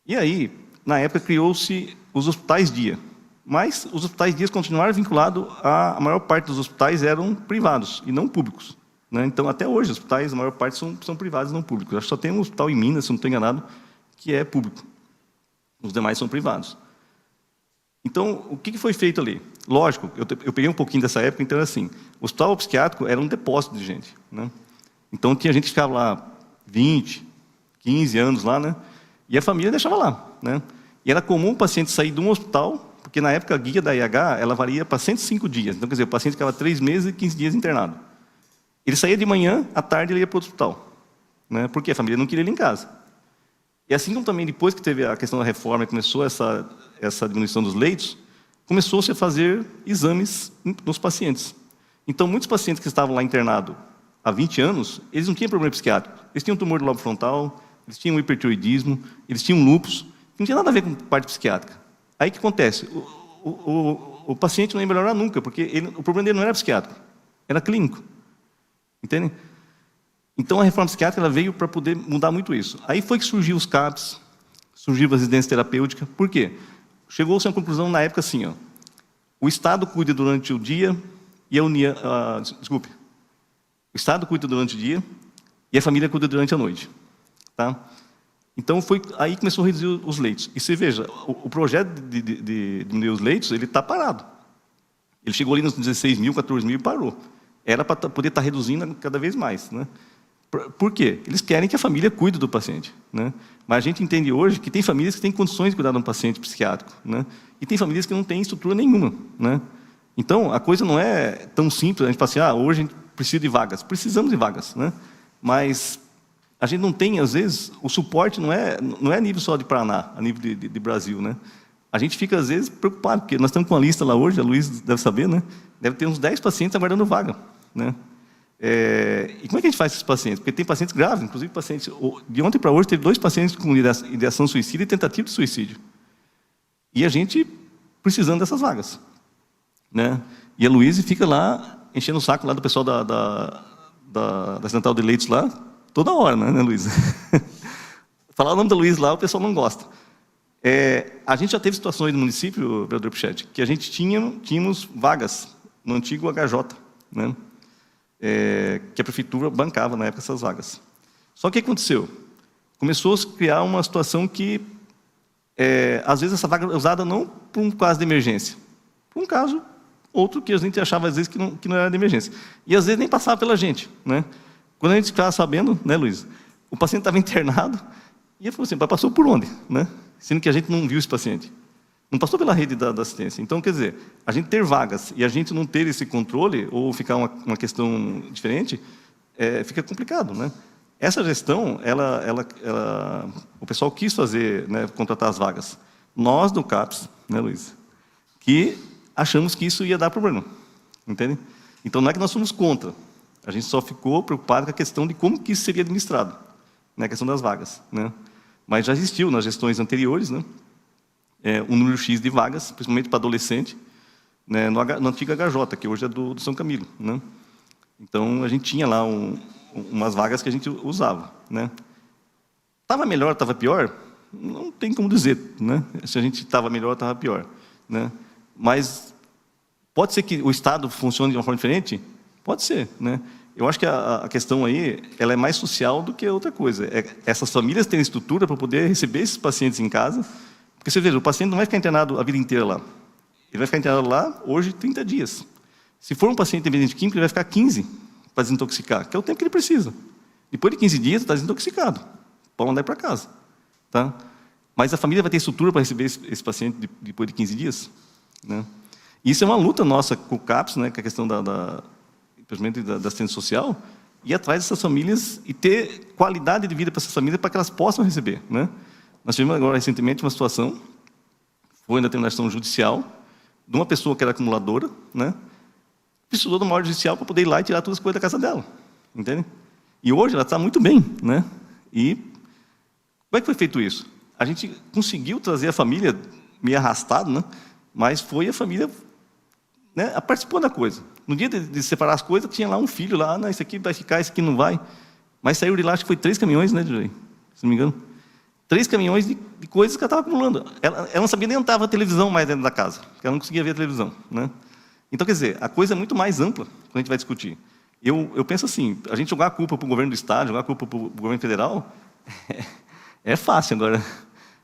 E aí, na época, criou-se os hospitais-dia. Mas os hospitais-dias continuaram vinculados a maior parte dos hospitais eram privados e não públicos. Né? Então, até hoje, os hospitais, a maior parte são privados e não públicos. Acho que só tem um hospital em Minas, se não estou enganado, que é público. Os demais são privados. Então, o que foi feito ali? Lógico, eu peguei um pouquinho dessa época, então era assim, o hospital psiquiátrico era um depósito de gente. Né? Então, tinha gente que ficava lá 20, 15 anos lá, né? E a família deixava lá. Né? E era comum o paciente sair de um hospital, porque na época a guia da IH, ela varia para 105 dias. Então, quer dizer, o paciente ficava 3 meses e 15 dias internado. Ele saía de manhã, à tarde ele ia para o hospital. Né? Porque a família não queria ele em casa. E assim como também depois que teve a questão da reforma e começou essa diminuição dos leitos, começou-se a fazer exames nos pacientes. Então, muitos pacientes que estavam lá internados há 20 anos, eles não tinham problema psiquiátrico. Eles tinham tumor do lobo frontal, eles tinham hipertiroidismo, eles tinham lúpus, não tinha nada a ver com parte psiquiátrica. Aí o que acontece? O paciente não ia melhorar nunca, porque o problema dele não era psiquiátrico, era clínico. Entende? Então, a reforma psiquiátrica ela veio para poder mudar muito isso. Aí foi que surgiu os CAPs, surgiu a residência terapêutica. Por quê? Chegou-se a uma conclusão na época assim, ó, o Estado cuida durante o dia e a União... O Estado cuida durante o dia e a família cuida durante a noite. Tá? Então, foi aí que começou a reduzir os leitos. E você veja, o projeto de diminuir os leitos, ele está parado. Ele chegou ali nos 16 mil, 14 mil e parou. Era para poder estar reduzindo cada vez mais. Né? Por quê? Eles querem que a família cuide do paciente. Né? Mas a gente entende hoje que tem famílias que têm condições de cuidar de um paciente psiquiátrico. Né? E tem famílias que não têm estrutura nenhuma. Né? Então, a coisa não é tão simples. A gente fala assim, hoje a gente precisa de vagas. Precisamos de vagas. Né? Mas a gente não tem, às vezes, o suporte não é a nível só de Paraná, a nível de Brasil. Né? A gente fica, às vezes, preocupado, porque nós estamos com uma lista lá hoje, a Luiz deve saber, né? Deve ter uns 10 pacientes aguardando vaga. Né? E como é que a gente faz esses pacientes? Porque tem pacientes graves, inclusive pacientes... De ontem para hoje, teve 2 pacientes com ideação suicida e tentativa de suicídio. E a gente precisando dessas vagas. Né? E a Luísa fica lá, enchendo o saco lá do pessoal da central de leitos lá, toda hora, né, Luísa? Falar o nome da Luísa lá, o pessoal não gosta. A gente já teve situações no município, vereador Pichetti, que a gente tínhamos vagas no antigo HJ, né? Que a prefeitura bancava na época essas vagas. Só que o que aconteceu? Começou a se criar uma situação que, às vezes, essa vaga é usada não por um caso de emergência, por um caso outro que a gente achava, às vezes, que não era de emergência. E, às vezes, nem passava pela gente. Né? Quando a gente ficava sabendo, né, Luiz, o paciente estava internado, e ele falou assim, passou por onde? Né? Sendo que a gente não viu esse paciente. Não passou pela rede da assistência. Então, quer dizer, a gente ter vagas e a gente não ter esse controle, ou ficar uma questão diferente, fica complicado. Né? Essa gestão, o pessoal quis fazer, né, contratar as vagas. Nós, do CAPS, né, Luiz, que achamos que isso ia dar problema. Entende? Então, não é que nós somos contra. A gente só ficou preocupado com a questão de como que isso seria administrado, né, a questão das vagas. Né? Mas já existiu nas gestões anteriores, né, um número X de vagas, principalmente para adolescente, né, no antigo HJ, que hoje é do São Camilo. Né? Então, a gente tinha lá umas vagas que a gente usava. Né? Estava melhor, estava pior? Não tem como dizer. Né? Se a gente estava melhor, estava pior. Né? Mas pode ser que o Estado funcione de uma forma diferente? Pode ser. Né? Eu acho que a questão aí ela é mais social do que outra coisa. Essas famílias terem estrutura para poder receber esses pacientes em casa. Porque você veja, o paciente não vai ficar internado a vida inteira lá. Ele vai ficar internado lá, hoje, 30 dias. Se for um paciente dependente químico, ele vai ficar 15 para desintoxicar, que é o tempo que ele precisa. Depois de 15 dias, está desintoxicado. Pode mandar para casa. Tá? Mas a família vai ter estrutura para receber esse paciente depois de 15 dias? Né? Isso é uma luta nossa com o CAPS, né, com a questão principalmente da assistência social, ir atrás dessas famílias e ter qualidade de vida para essas famílias para que elas possam receber. Né? Nós tivemos agora, recentemente, uma situação, foi na determinação judicial, de uma pessoa que era acumuladora, né, precisou de uma ordem judicial para poder ir lá e tirar todas as coisas da casa dela. Entende? E hoje ela está muito bem. Né? E como é que foi feito isso? A gente conseguiu trazer a família, meio arrastado, né? Mas foi a família, né, participou da coisa. No dia de separar as coisas, tinha lá um filho lá, não, isso aqui vai ficar, isso aqui não vai. Mas saiu de lá, acho que foi 3 caminhões, né, DJ? Se não me engano. 3 caminhões de coisas que ela estava acumulando. Ela não sabia nem onde estava a televisão mais dentro da casa, porque ela não conseguia ver a televisão. Né? Então, quer dizer, a coisa é muito mais ampla quando a gente vai discutir. Eu penso assim, a gente jogar a culpa para o governo do Estado, jogar a culpa para o governo federal, é fácil. Agora,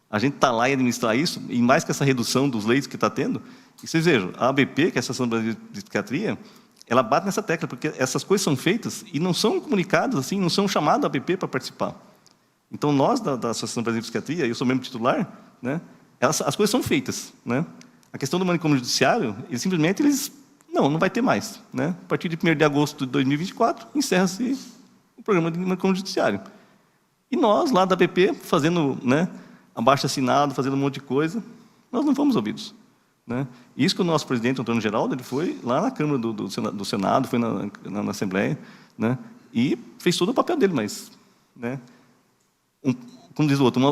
a gente está lá e administrar isso, e mais que essa redução dos leitos que está tendo, e vocês vejam, a ABP, que é a Associação Brasileira de Psiquiatria, ela bate nessa tecla, porque essas coisas são feitas e não são comunicadas, assim, não são chamados a ABP para participar. Então, nós, da Associação Brasileira de Psiquiatria, eu sou membro titular, né, as coisas são feitas. Né? A questão do manicômio judiciário, simplesmente, não vai ter mais. Né? A partir de 1º de agosto de 2024, encerra-se o programa de manicômio judiciário. E nós, lá da BP, fazendo, né, abaixo-assinado, fazendo um monte de coisa, nós não fomos ouvidos. Né? Isso que o nosso presidente, Antônio Geraldo, ele foi lá na Câmara do Senado, foi na Assembleia, né, e fez todo o papel dele, mas, né, como diz o outro,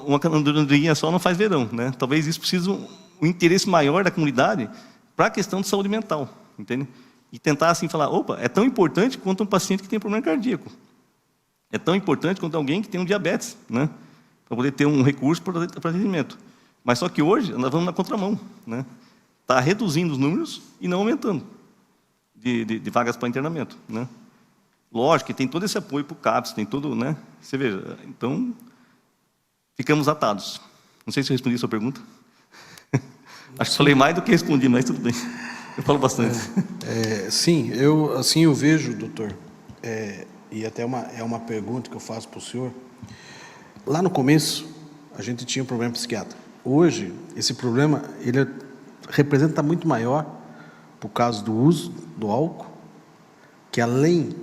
uma candeeirinha só não faz verão. Né? Talvez isso precise um interesse maior da comunidade para a questão de saúde mental, entende? E tentar assim falar, opa, é tão importante quanto um paciente que tem problema cardíaco. É tão importante quanto alguém que tem um diabetes, né? Para poder ter um recurso para atendimento. Mas só que hoje nós vamos na contramão, né? Está reduzindo os números e não aumentando de vagas para internamento, né? Lógico que tem todo esse apoio para o CAPS, tem todo, né? Você veja, então ficamos atados. Não sei se eu respondi a sua pergunta. Acho que falei mais do que respondi, mas tudo bem. Eu falo bastante. Sim, eu vejo, doutor, e até é uma pergunta que eu faço para o senhor. Lá no começo, a gente tinha um problema psiquiátrico. Hoje, esse problema ele representa muito maior por causa do uso do álcool, que além,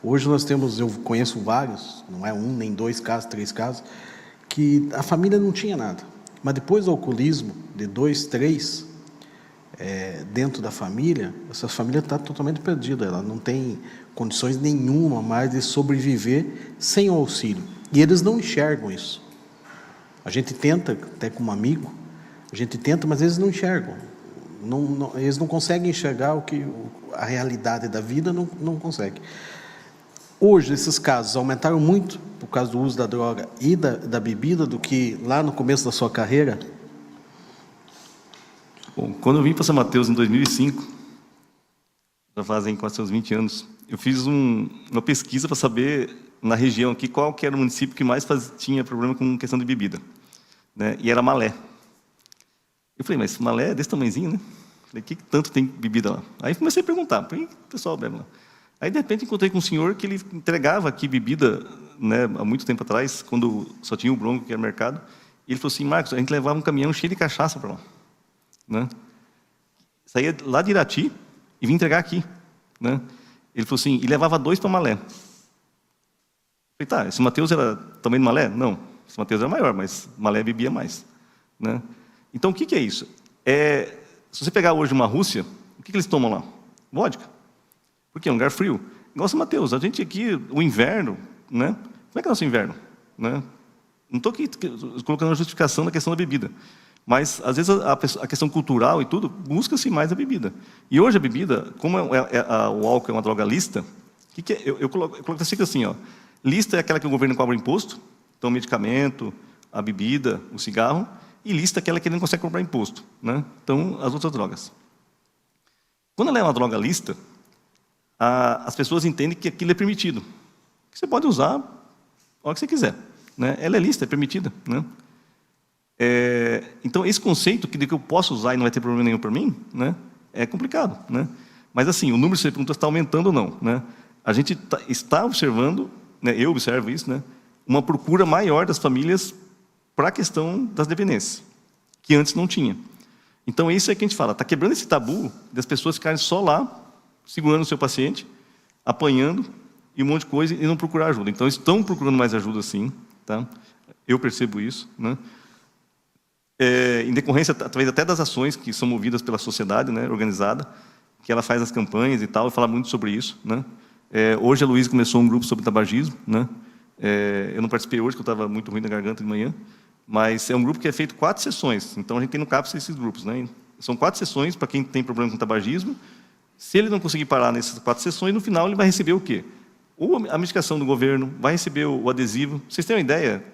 hoje nós temos, eu conheço vários, não é um, nem 2 casos, 3 casos, que a família não tinha nada. Mas depois do alcoolismo, de 2, 3, dentro da família, essa família está totalmente perdida, ela não tem condições nenhuma mais de sobreviver sem o auxílio. E eles não enxergam isso. A gente tenta, até como amigo, a gente tenta, mas eles não enxergam. Eles não conseguem enxergar a realidade da vida, não conseguem. Hoje, esses casos aumentaram muito por causa do uso da droga e da bebida do que lá no começo da sua carreira? Bom, quando eu vim para São Mateus em 2005, já fazem quase uns 20 anos, eu fiz uma pesquisa para saber, na região aqui, qual que era o município que mais tinha problema com questão de bebida. Né? E era Malé. Eu falei, mas Malé é desse tamanhozinho, né? Falei, o que tanto tem bebida lá? Aí comecei a perguntar, por que o pessoal bebe lá? Aí, de repente, encontrei com um senhor que ele entregava aqui bebida, né, há muito tempo atrás, quando só tinha o Bronco, que era mercado. E ele falou assim, Marcos, a gente levava um caminhão cheio de cachaça para lá. Né? Saía lá de Irati e vinha entregar aqui. Né? Ele falou assim, e levava 2 para Malé. Eu falei, tá, esse Mateus era também de Malé? Não, esse Mateus era maior, mas Malé bebia mais. Né? Então, o que é isso? Se você pegar hoje uma Rússia, o que eles tomam lá? Vodka. Porque é um lugar frio. Igual São Mateus, a gente aqui, o inverno, né? Como é que é o nosso inverno? Né? Não estou aqui colocando a justificação da questão da bebida. Mas, às vezes, a questão cultural e tudo, busca-se mais a bebida. E hoje a bebida, como o álcool é uma droga lista, eu coloco assim, ó, lista é aquela que o governo cobra imposto, então o medicamento, a bebida, o cigarro, e lista é aquela que ele não consegue cobrar imposto. Né? Então, as outras drogas. Quando ela é uma droga lista, as pessoas entendem que aquilo é permitido. Que você pode usar a hora que você quiser. Né? Ela é lista, é permitida. Né? Então, esse conceito de que eu posso usar e não vai ter problema nenhum para mim, né, é complicado. Né? Mas, assim, o número de perguntas está aumentando ou não. Né? A gente está observando, né, eu observo isso, né, uma procura maior das famílias para a questão das dependências, que antes não tinha. Então, isso é que a gente fala, está quebrando esse tabu das pessoas ficarem só lá, segurando o seu paciente, apanhando e um monte de coisa e não procurar ajuda. Então, estão procurando mais ajuda, sim. Tá? Eu percebo isso. Né? Em decorrência, através até das ações que são movidas pela sociedade, né, organizada, que ela faz as campanhas e tal, e fala muito sobre isso. Né? Hoje a Luísa começou um grupo sobre tabagismo. Né? Eu não participei hoje, porque eu estava muito ruim na garganta de manhã, mas é um grupo que é feito 4 sessões. Então, a gente tem no CAPS esses grupos. Né? São 4 sessões para quem tem problema com tabagismo. Se ele não conseguir parar nessas 4 sessões, no final ele vai receber o quê? Ou a medicação do governo, vai receber o adesivo. Pra vocês terem uma ideia,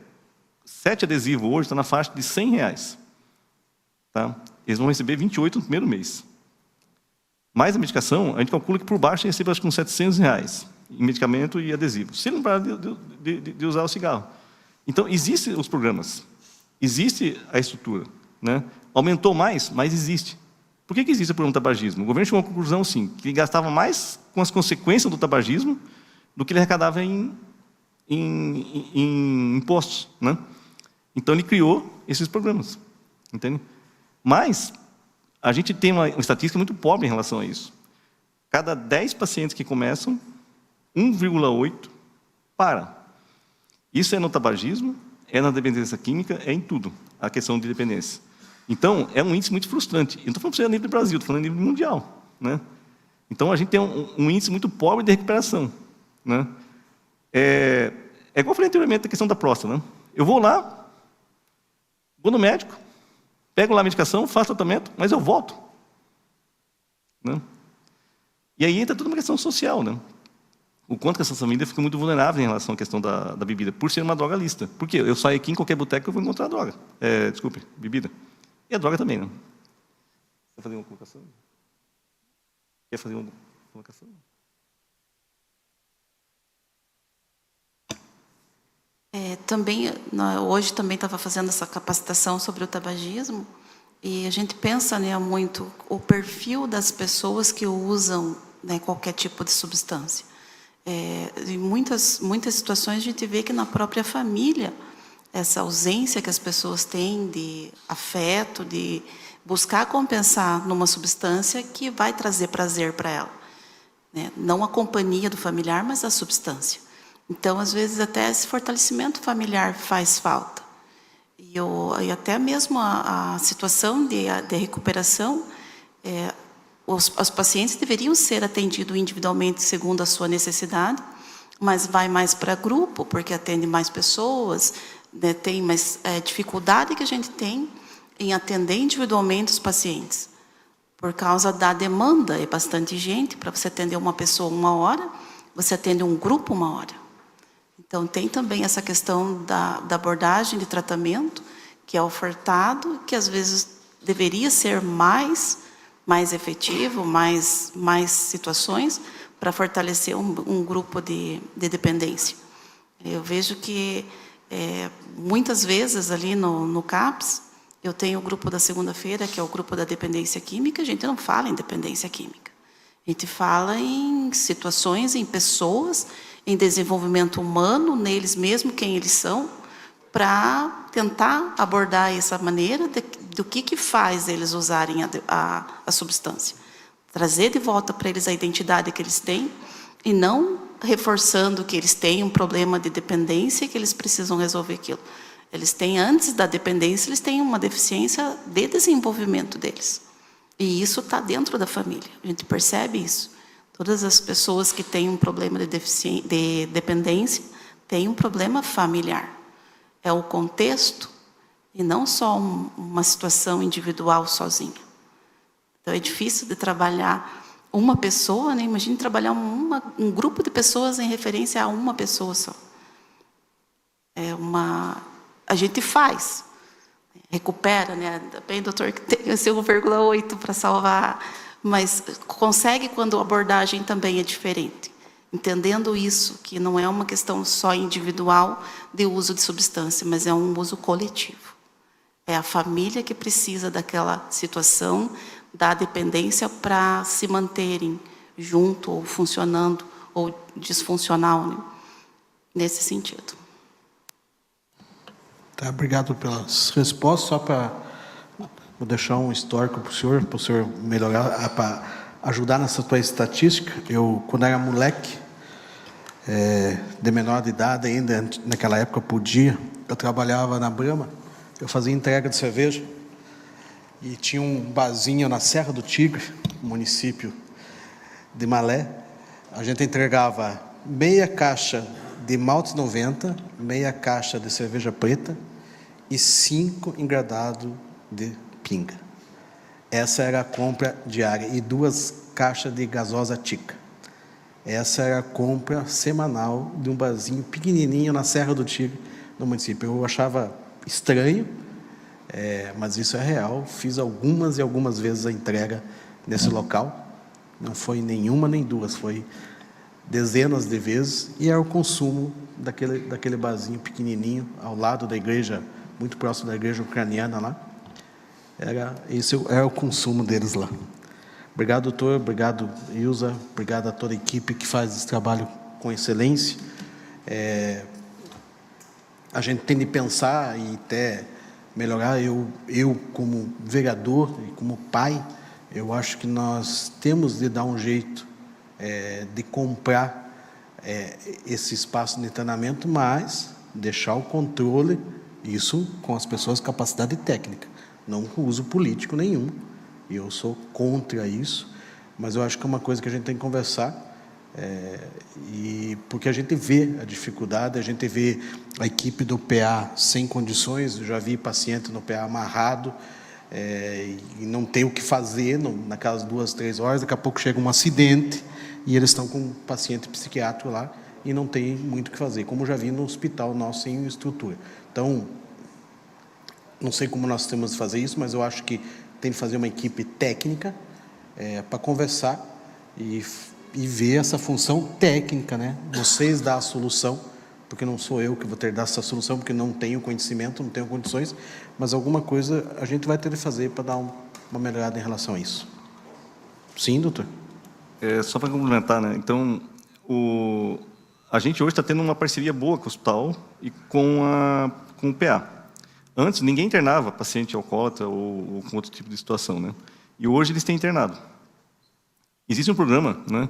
7 adesivos hoje estão na faixa de R$100. Tá? Eles vão receber 28 no primeiro mês. Mais a medicação, a gente calcula que por baixo ele recebe acho que uns R$700 em medicamento e adesivo. Se ele não parar de usar o cigarro. Então, existem os programas. Existe a estrutura. Né? Aumentou mais, mas existe. Por que existe o problema do tabagismo? O governo chegou à conclusão, sim, que ele gastava mais com as consequências do tabagismo do que ele arrecadava em impostos. Né? Então, ele criou esses programas. Entende? Mas, a gente tem uma estatística muito pobre em relação a isso. Cada 10 pacientes que começam, 1,8 para. Isso é no tabagismo, é na dependência química, é em tudo, a questão de dependência. Então, é um índice muito frustrante. Eu não estou falando para você a nível do Brasil, estou falando a nível mundial, né? Então, a gente tem um índice muito pobre de recuperação, né? É igual eu falei anteriormente, a questão da próstata, né? Eu vou lá, vou no médico, pego lá a medicação, faço tratamento, mas eu volto, né? E aí entra toda uma questão social, né? O quanto que essas famílias ficam muito vulneráveis em relação à questão da bebida, por ser uma droga lícita. Por quê? Eu saio aqui em qualquer boteco, eu vou encontrar droga. Desculpe, bebida. E a droga também, né? Quer fazer uma colocação? Quer fazer uma colocação? Também, hoje também estava fazendo essa capacitação sobre o tabagismo, e a gente pensa, né, muito o perfil das pessoas que usam, né, qualquer tipo de substância. Em muitas situações a gente vê que na própria família, essa ausência que as pessoas têm de afeto, de buscar compensar numa substância que vai trazer prazer para ela, né? Não a companhia do familiar, mas a substância. Então, às vezes, até esse fortalecimento familiar faz falta. E até mesmo a situação de recuperação, os pacientes deveriam ser atendidos individualmente segundo a sua necessidade, mas vai mais para grupo, porque atende mais pessoas, né, tem mais dificuldade que a gente tem em atender individualmente os pacientes. Por causa da demanda, é bastante gente, para você atender uma pessoa 1 hora, você atende um grupo 1 hora. Então, tem também essa questão da abordagem de tratamento, que é ofertado, que às vezes deveria ser mais efetivo, mais situações, para fortalecer um grupo de dependência. Eu vejo que, muitas vezes, ali no CAPS, eu tenho o grupo da segunda-feira, que é o grupo da dependência química. A gente não fala em dependência química. A gente fala em situações, em pessoas, em desenvolvimento humano, neles mesmos, quem eles são, para tentar abordar essa maneira do que faz eles usarem a substância. Trazer de volta para eles a identidade que eles têm e não reforçando que eles têm um problema de dependência e que eles precisam resolver aquilo. Eles têm, antes da dependência, eles têm uma deficiência de desenvolvimento deles. E isso está dentro da família. A gente percebe isso. Todas as pessoas que têm um problema de dependência têm um problema familiar. É o contexto e não só uma situação individual sozinha. Então, é difícil de trabalhar uma pessoa, né? Imagine trabalhar um grupo de pessoas em referência a uma pessoa só. A gente faz, recupera, né? Bem, doutor, que tem esse 1,8 para salvar, mas consegue quando a abordagem também é diferente. Entendendo isso, que não é uma questão só individual de uso de substância, mas é um uso coletivo. É a família que precisa daquela situação, da dependência, para se manterem junto, ou funcionando, ou disfuncional, né? Nesse sentido. Tá, obrigado pelas respostas. Só para vou deixar um histórico para o senhor melhorar, para ajudar nessa tua estatística. Eu, quando era moleque, de menor de idade ainda, naquela época podia, eu trabalhava na Brahma, eu fazia entrega de cerveja, e tinha um barzinho na Serra do Tigre, município de Malé. A gente entregava meia caixa de malte 90, meia caixa de cerveja preta e 5 engradados de pinga. Essa era a compra diária, e 2 caixas de gasosa Tica. Essa era a compra semanal de um barzinho pequenininho na Serra do Tigre, no município. Eu achava estranho, mas isso é real. Fiz algumas vezes a entrega nesse local. Não foi nenhuma nem duas, foi dezenas de vezes, e era o consumo daquele barzinho pequenininho, ao lado da igreja, muito próximo da igreja ucraniana lá. Esse era o consumo deles lá. Obrigado, doutor. Obrigado, Ilza. Obrigado a toda a equipe que faz esse trabalho com excelência. A gente tem de pensar e até melhorar. Eu como vereador e como pai, eu acho que nós temos de dar um jeito de comprar esse espaço de treinamento, mas deixar o controle, isso com as pessoas com capacidade técnica, não com uso político nenhum. E eu sou contra isso, mas eu acho que é uma coisa que a gente tem que conversar, e porque a gente vê a dificuldade, a gente vê a equipe do PA sem condições. Eu já vi paciente no PA amarrado, e não tem o que fazer naquelas 2, 3 horas. Daqui a pouco chega um acidente e eles estão com um paciente psiquiátrico lá e não tem muito o que fazer, como eu já vi no hospital nosso sem estrutura. Então, não sei como nós temos que fazer isso, mas eu acho que tem que fazer uma equipe técnica para conversar e ver essa função técnica, né? Vocês dar a solução, porque não sou eu que vou ter que dar essa solução, porque não tenho conhecimento, não tenho condições, mas alguma coisa a gente vai ter que fazer para dar uma melhorada em relação a isso. Sim, doutor? Só para complementar, né? Então, a gente hoje está tendo uma parceria boa com o hospital e com o PA. Antes, ninguém internava paciente alcoólatra ou com outro tipo de situação, né? E hoje eles têm internado. Existe um programa, né,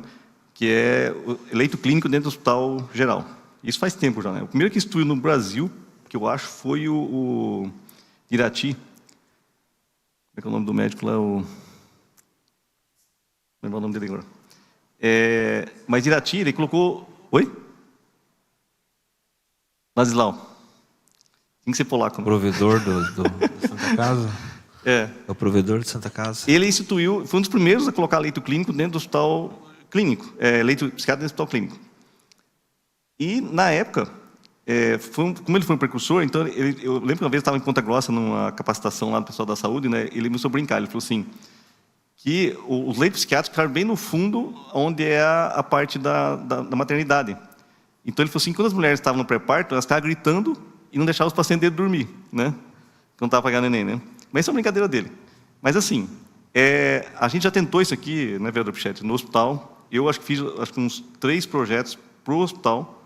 que é o leito clínico dentro do hospital geral. Isso faz tempo já, né? O primeiro que estudo no Brasil, que eu acho, foi o Irati. Como é que é o nome do médico lá? Não lembro o nome dele agora. Mas Irati, ele colocou... Oi? Ladislau. Tem que ser polaco. Né? Provedor da Santa Casa? É o provedor de Santa Casa. Ele instituiu, foi um dos primeiros a colocar leito clínico dentro do hospital clínico, leito psiquiátrico dentro do hospital clínico. E, na época, como ele foi um precursor, então, eu lembro que uma vez eu estava em Ponta Grossa, numa capacitação lá do pessoal da saúde, né, ele começou a brincar, ele falou assim, que os leitos psiquiátricos ficaram bem no fundo, onde é a parte da maternidade. Então, ele falou assim, quando as mulheres estavam no pré-parto, elas ficavam gritando e não deixavam os pacientes dele dormir, né? Que não estava para pegar neném, né? Mas isso é uma brincadeira dele. Mas, assim, a gente já tentou isso aqui, né, vereador Pichetti, no hospital. Eu acho que fiz uns 3 projetos para o hospital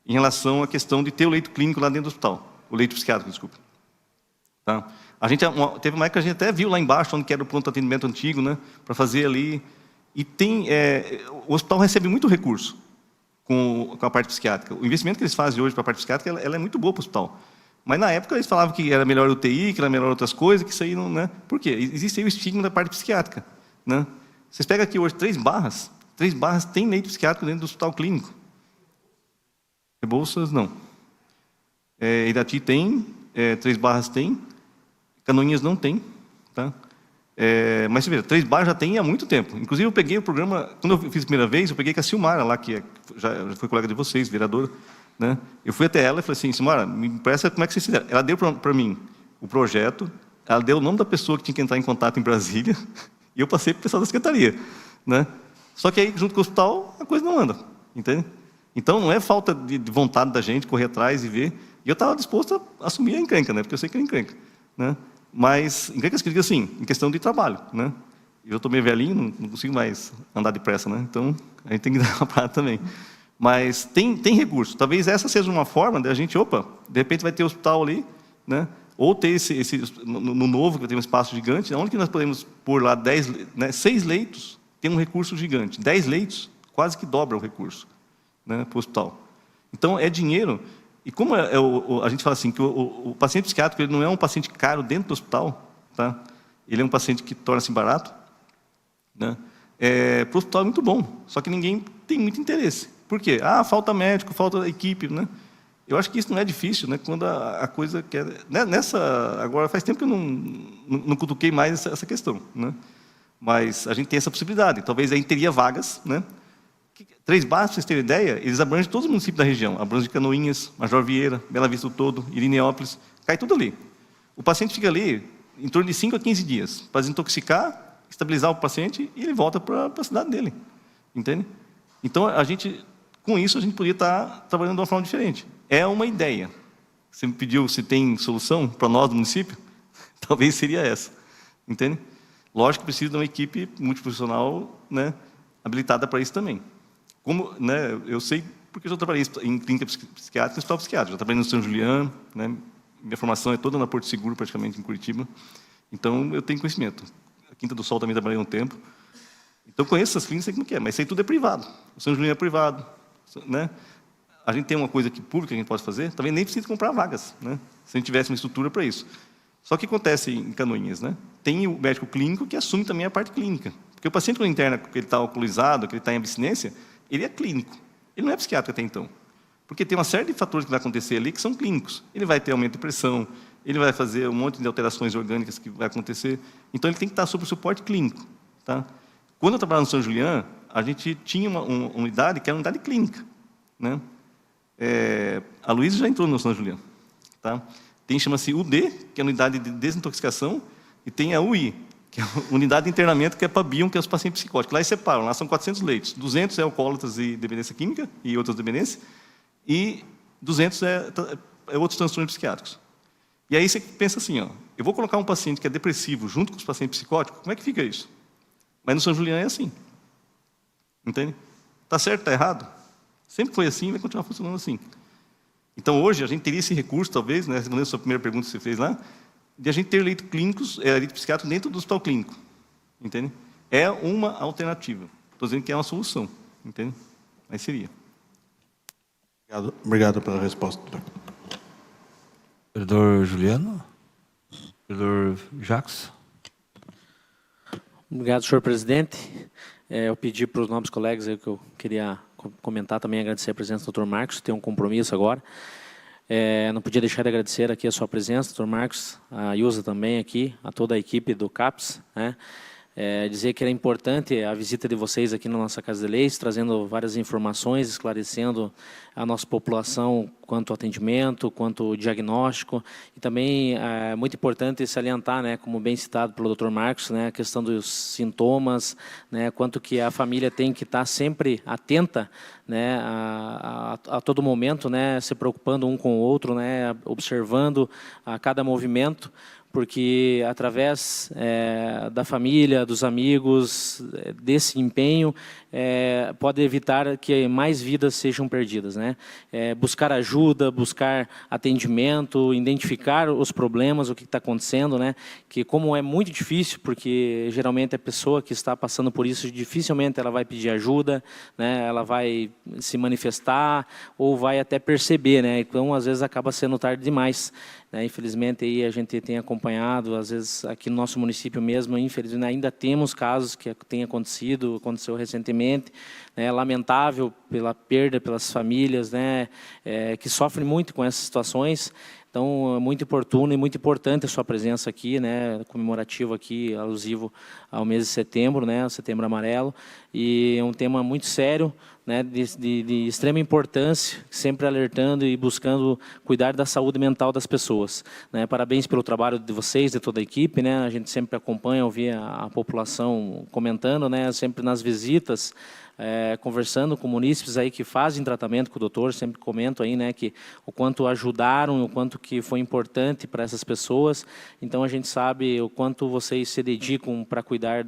em relação à questão de ter o leito clínico lá dentro do hospital. O leito psiquiátrico, desculpa. Tá? Teve uma época que a gente até viu lá embaixo, onde era o pronto atendimento antigo, né, para fazer ali. E o hospital recebe muito recurso com a parte psiquiátrica. O investimento que eles fazem hoje para a parte psiquiátrica, ela é muito boa para o hospital. Mas, na época, eles falavam que era melhor UTI, que era melhor outras coisas, que isso aí não... Né? Por quê? Existe aí o estigma da parte psiquiátrica. Né? Vocês pegam aqui hoje 3 Barras tem leito psiquiátrico dentro do hospital clínico. Rebouças, não. Irati tem, 3 Barras tem, Canoinhas não tem. Tá? Mas, você vê, 3 Barras já tem há muito tempo. Inclusive, eu peguei o programa... Quando eu fiz a primeira vez, eu peguei com a Silmara, lá, que já foi colega de vocês, vereadora. Né? Eu fui até ela e falei assim, Silmara, me empresta como é que vocês fizeram. Ela deu para mim o projeto, ela deu o nome da pessoa que tinha que entrar em contato em Brasília, e eu passei para o pessoal da secretaria. Né? Só que aí, junto com o hospital, a coisa não anda. Entende? Então, não é falta de vontade da gente correr atrás e ver. E eu estava disposto a assumir a encrenca, né? Porque eu sei que é encrenca. Né? Mas, encrenca que eu digo assim, em questão de trabalho. Né? Eu estou meio velhinho, não consigo mais andar depressa. Né? Então, a gente tem que dar uma parada também. Mas tem recurso. Talvez essa seja uma forma de a gente, de repente vai ter hospital ali, né? Ou ter no novo, que vai ter um espaço gigante, onde que nós podemos pôr lá 6 leitos, tem um recurso gigante. 10 leitos, quase que dobra o recurso, né, para o hospital. Então, é dinheiro. E como a gente fala assim, que o paciente psiquiátrico ele não é um paciente caro dentro do hospital, tá? Ele é um paciente que torna-se barato, né? Para o hospital é muito bom, só que ninguém tem muito interesse. Por quê? Falta médico, falta equipe, né? Eu acho que isso não é difícil, né? Quando a coisa quer... Agora, faz tempo que eu não cutuquei mais essa questão, né? Mas a gente tem essa possibilidade. Talvez aí teria vagas, né? 3 Barras, para vocês terem ideia, eles abrangem todos os municípios da região. Abrangem Canoinhas, Major Vieira, Bela Vista do Todo, Irineópolis. Cai tudo ali. O paciente fica ali em torno de 5 a 15 dias para desintoxicar, estabilizar o paciente e ele volta para a cidade dele. Entende? Então, com isso, a gente poderia estar trabalhando de uma forma diferente. É uma ideia. Você me pediu se tem solução para nós do município? Talvez seria essa. Entende? Lógico que precisa de uma equipe multiprofissional, né, habilitada para isso também. Como, né, eu sei porque eu já trabalhei em clínica psiquiátrica e hospital psiquiátrico. Já trabalhei no São Julián, né, minha formação é toda na Porto Seguro, praticamente, em Curitiba. Então, eu tenho conhecimento. A Quinta do Sol também trabalhei um tempo. Então, conheço essas clínicas, sei como que é, mas isso aí tudo é privado. O São Julián é privado. Né? a gente tem uma coisa pública que a gente pode fazer, talvez nem precise comprar vagas, né? Se a gente tivesse uma estrutura para isso. Só que acontece em Canoinhas, né? Tem o médico clínico que assume também a parte clínica. Porque o paciente, quando interna, que ele está alcoolizado, que ele está em abstinência, ele é clínico. Ele não é psiquiátrico até então. Porque tem uma série de fatores que vai acontecer ali que são clínicos. Ele vai ter aumento de pressão, ele vai fazer um monte de alterações orgânicas que vai acontecer. Então, ele tem que estar sob o suporte clínico. Tá? Quando eu trabalhava no São Julián, a gente tinha uma unidade que era uma unidade clínica. Né? A Luísa já entrou no São Julián. Tá? Chama-se UD, que é a unidade de desintoxicação, e tem a UI, que é a unidade de internamento, que é para BIOM, que é os pacientes psicóticos. Lá eles separam, lá são 400 leitos. 200 é alcoólatras e dependência química, e outras dependências, e 200 é outros transtornos psiquiátricos. E aí você pensa assim, ó, eu vou colocar um paciente que é depressivo junto com os pacientes psicóticos, como é que fica isso? Mas no São Julián é assim. Entende? Está certo, está errado? Sempre foi assim e vai continuar funcionando assim. Então, hoje, a gente teria esse recurso, talvez, né, respondendo a sua primeira pergunta que você fez lá, de a gente ter leito psiquiátrico dentro do hospital clínico. Entende? É uma alternativa. Estou dizendo que é uma solução. Entende? Mas seria. Obrigado pela resposta. Vereador Juliano? Vereador Jacques? Obrigado, senhor presidente. Eu pedi para os nobres colegas que eu queria comentar também, agradecer a presença do Dr. Marcos, tem um compromisso agora. Não podia deixar de agradecer aqui a sua presença, Dr. Marcos, a Ilza também aqui, a toda a equipe do CAPS, né? Dizer que era importante a visita de vocês aqui na nossa Casa de Leis, trazendo várias informações, esclarecendo a nossa população quanto ao atendimento, quanto ao diagnóstico. E também é muito importante salientar, né, como bem citado pelo Dr. Marcos, né, a questão dos sintomas, né, quanto que a família tem que estar sempre atenta, né, a todo momento, né, se preocupando um com o outro, né, observando a cada movimento, porque através da família, dos amigos, desse empenho, pode evitar que mais vidas sejam perdidas, né? Buscar ajuda, buscar atendimento, identificar os problemas, o que está acontecendo, né? Que como é muito difícil, porque geralmente a pessoa que está passando por isso, dificilmente ela vai pedir ajuda, né? Ela vai se manifestar ou vai até perceber, né? Então, às vezes, acaba sendo tarde demais. Infelizmente, aí a gente tem acompanhado, às vezes aqui no nosso município mesmo, infelizmente ainda temos casos que aconteceu recentemente, né, lamentável pela perda, pelas famílias, né, que sofrem muito com essas situações. Então, é muito oportuno e muito importante a sua presença aqui, né, comemorativo aqui, alusivo ao mês de setembro, né, Setembro Amarelo, e é um tema muito sério, né, de extrema importância, sempre alertando e buscando cuidar da saúde mental das pessoas, né. Parabéns pelo trabalho de vocês, de toda a equipe, né, a gente sempre acompanha, ouvir a população comentando, né, sempre nas visitas, conversando com munícipes aí que fazem tratamento com o doutor, sempre comento aí, né, que o quanto ajudaram, o quanto que foi importante para essas pessoas. Então, a gente sabe o quanto vocês se dedicam para cuidar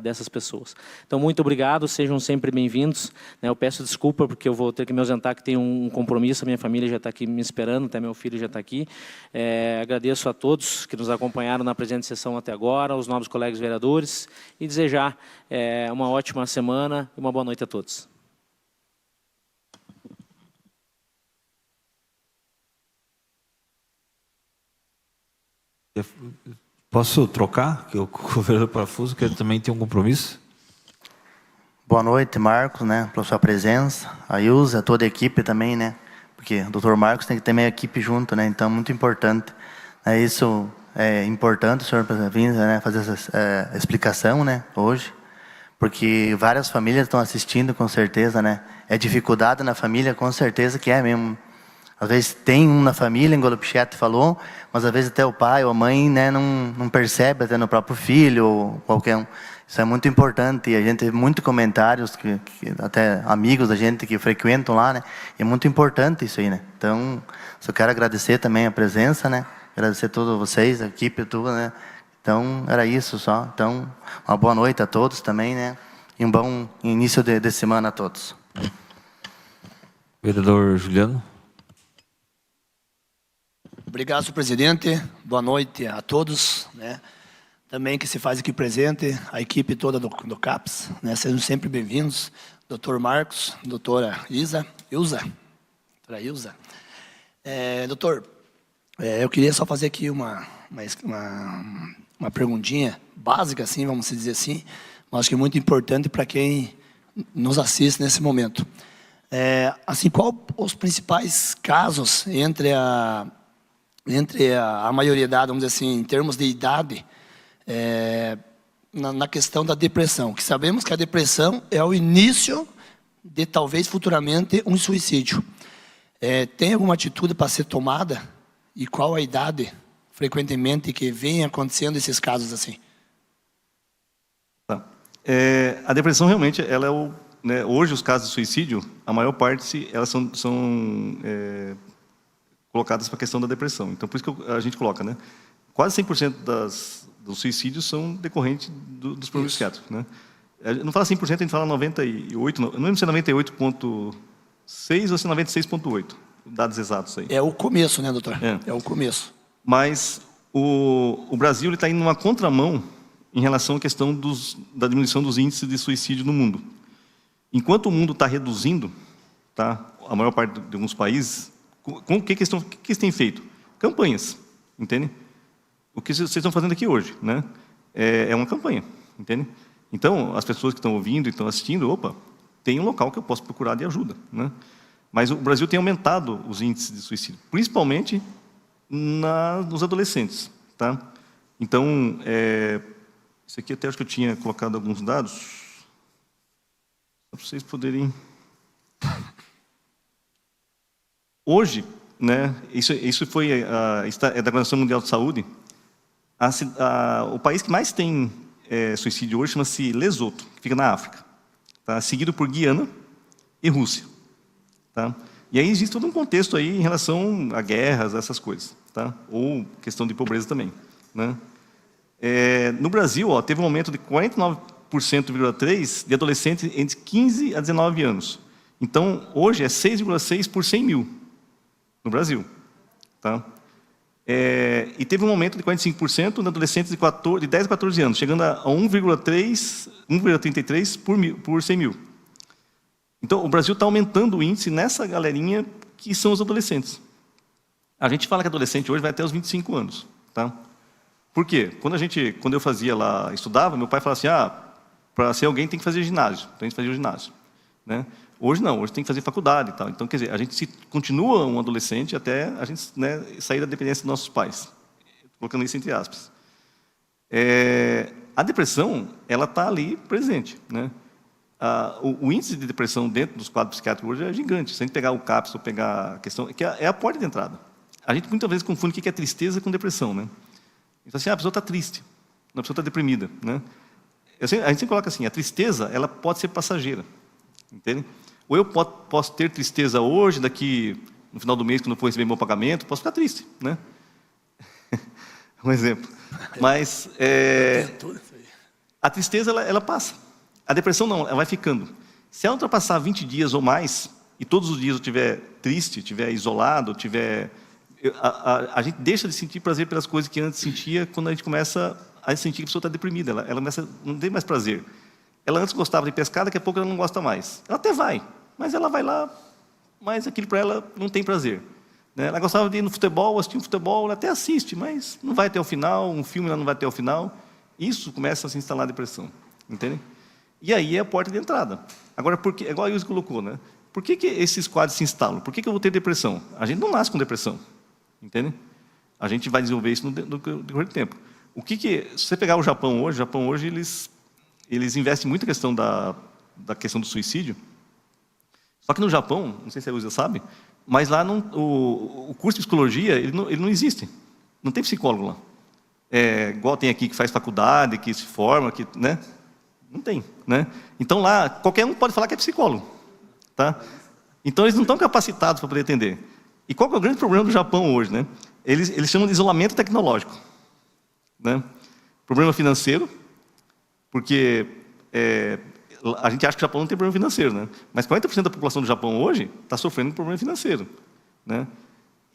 dessas pessoas. Então, muito obrigado, sejam sempre bem-vindos, né. Eu peço desculpa porque eu vou ter que me ausentar, que tenho um compromisso, a minha família já está aqui me esperando, até meu filho já está aqui. Agradeço a todos que nos acompanharam na presente sessão até agora, aos novos colegas vereadores, e desejar uma ótima semana e uma boa noite a todos. Posso trocar? Que o vereador Parafuso, que ele também tem um compromisso. Boa noite, Marcos, né, pela sua presença. A Ilza, toda a equipe também, né? Porque o Dr. Marcos tem que ter meia equipe junto, né? Então, muito importante. Isso é importante, o senhor vir, né, fazer essa explicação, né, hoje. Porque várias famílias estão assistindo, com certeza, né? É dificuldade na família, com certeza que é mesmo. Às vezes tem um na família, igual o Pichetti falou, mas às vezes até o pai ou a mãe, né, não percebe, até no próprio filho ou qualquer um. Isso é muito importante e a gente tem muitos comentários, que até amigos da gente que frequentam lá, né? E é muito importante isso aí, né? Então, só quero agradecer também a presença, né? Agradecer a todos vocês, a equipe toda, né? Então, era isso só. Então, uma boa noite a todos também, né? E um bom início de semana a todos. Vereador Juliano. Obrigado, senhor presidente. Boa noite a todos, né? Também que se faz aqui presente, a equipe toda do CAPS, né? Sejam sempre bem-vindos. Dr. Marcos, doutora Ilza, doutora Ilza. Doutor, eu queria só fazer aqui uma perguntinha básica, assim, vamos dizer assim, mas acho que é muito importante para quem nos assiste nesse momento. Assim, qual os principais casos entre a maioridade, vamos dizer assim, em termos de idade, na questão da depressão? Que sabemos que a depressão é o início de, talvez, futuramente, um suicídio. Tem alguma atitude para ser tomada? E qual a idade, frequentemente, que vem acontecendo esses casos assim? Tá. A depressão, realmente, ela é né, hoje, os casos de suicídio, a maior parte, elas são colocadas para a questão da depressão. Então, por isso que a gente coloca, né? Quase 100% dos suicídios são decorrentes dos problemas psiquiátricos, né? Não fala 100%, a gente fala 98%, não lembro se é 98,6% ou se é 96,8%, dados exatos aí. É o começo, né, doutor? É o começo. Mas o Brasil está indo numa contramão em relação à questão da diminuição dos índices de suicídio no mundo. Enquanto o mundo está reduzindo, tá, a maior parte de alguns países, o que eles têm feito? Campanhas, entende? O que vocês estão fazendo aqui hoje, né? É uma campanha, entende? Então, as pessoas que estão ouvindo e estão assistindo, opa, tem um local que eu posso procurar de ajuda, né? Mas o Brasil tem aumentado os índices de suicídio, principalmente nos adolescentes, tá? Então, isso aqui até acho que eu tinha colocado alguns dados, só para vocês poderem... Hoje, né, isso foi da Organização Mundial de Saúde, o país que mais tem suicídio hoje chama-se Lesoto, que fica na África, tá? Seguido por Guiana e Rússia. Tá? E aí existe todo um contexto aí em relação a guerras, essas coisas, tá? Ou questão de pobreza também, né? No Brasil, teve um aumento de 49,3% de adolescentes entre 15 a 19 anos. Então, hoje é 6,6 por 100 mil no Brasil, tá? E teve um aumento de 45% de adolescentes de 10 a 14 anos, chegando a 1,33 por 100 mil. Então, o Brasil está aumentando o índice nessa galerinha que são os adolescentes. A gente fala que adolescente hoje vai até os 25 anos. Tá? Por quê? Quando eu fazia lá, estudava, meu pai falava assim, para ser alguém tem que fazer ginásio. Então, a gente fazia o ginásio. Né? Hoje não, hoje tem que fazer faculdade. E tal. Então, quer dizer, a gente continua um adolescente até a gente, né, sair da dependência dos nossos pais. Colocando isso entre aspas. A depressão, ela está ali presente, né? O índice de depressão dentro dos quadros psiquiátricos hoje é gigante. Se a gente pegar o CAPS ou pegar a questão... que é a porta de entrada. A gente muitas vezes confunde o que é tristeza com depressão, né? Então, assim, a pessoa está triste, a pessoa está deprimida, né? A gente sempre coloca assim, a tristeza, ela pode ser passageira, entende? Ou eu posso ter tristeza hoje, daqui no final do mês, quando eu for receber meu pagamento, posso ficar triste, né? Um exemplo. Mas a tristeza, ela passa. A depressão não, ela vai ficando. Se ela ultrapassar 20 dias ou mais, e todos os dias eu estiver triste, estiver isolado, a gente deixa de sentir prazer pelas coisas que antes sentia, quando a gente começa a sentir que a pessoa está deprimida. Ela não tem mais prazer. Ela antes gostava de pescar, daqui a pouco ela não gosta mais. Ela até vai, mas ela vai lá, mas aquilo para ela não tem prazer. Né? Ela gostava de ir no futebol, assistir um futebol, ela até assiste, mas não vai até o final, um filme ela não vai até o final. Isso começa a se instalar a depressão. Entende? E aí é a porta de entrada. Agora, porque, igual a Ilse colocou, né? Por que esses quadros se instalam? Por que eu vou ter depressão? A gente não nasce com depressão. Entende? A gente vai desenvolver isso no decorrer do tempo. Se você pegar o Japão hoje eles investem muito na questão da questão do suicídio. Só que no Japão, não sei se a Ilse sabe, mas lá o curso de psicologia ele não existe. Não tem psicólogo lá. Igual tem aqui que faz faculdade, que se forma, que, né? Não tem, né? Então lá, qualquer um pode falar que é psicólogo, tá? Então eles não estão capacitados para poder atender. E qual que é o grande problema do Japão hoje, né? Eles chamam de isolamento tecnológico, né? Problema financeiro, porque a gente acha que o Japão não tem problema financeiro, né? Mas 40% da população do Japão hoje está sofrendo um problema financeiro, né?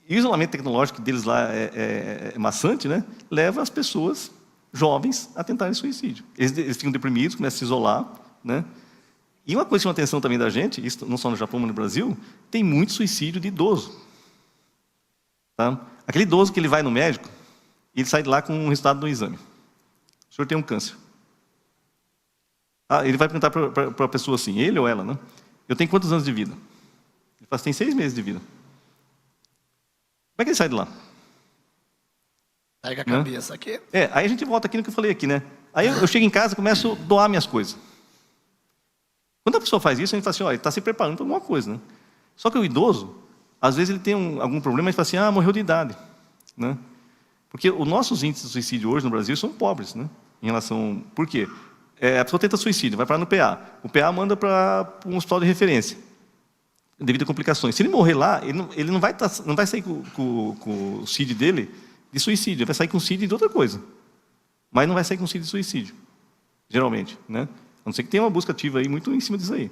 E o isolamento tecnológico deles lá é maçante, né? Leva as pessoas jovens a tentarem suicídio. Eles ficam deprimidos, começam a se isolar, né? E uma coisa que chama atenção também da gente, isso não só no Japão, mas no Brasil, tem muito suicídio de idoso. Tá? Aquele idoso que ele vai no médico, e ele sai de lá com um resultado do exame. O senhor tem um câncer. Ele vai perguntar para a pessoa assim, ele ou ela, né? Eu tenho quantos anos de vida? Ele fala, tem 6 meses de vida. Como é que ele sai de lá? Pega a cabeça aqui. Aí a gente volta aqui no que eu falei aqui, né? Aí eu chego em casa e começo a doar minhas coisas. Quando a pessoa faz isso, a gente fala assim, ele está se preparando para alguma coisa, né? Só que o idoso, às vezes ele tem algum problema, a gente fala assim, morreu de idade, né? Porque os nossos índices de suicídio hoje no Brasil são pobres, né? Em relação... Por quê? A pessoa tenta suicídio, vai parar no PA. O PA manda para um hospital de referência, devido a complicações. Se ele morrer lá, ele não vai sair com o CID dele de suicídio, ele vai sair com o CID de outra coisa. Mas não vai sair com o CID de suicídio, geralmente, né? A não ser que tenha uma busca ativa aí muito em cima disso aí.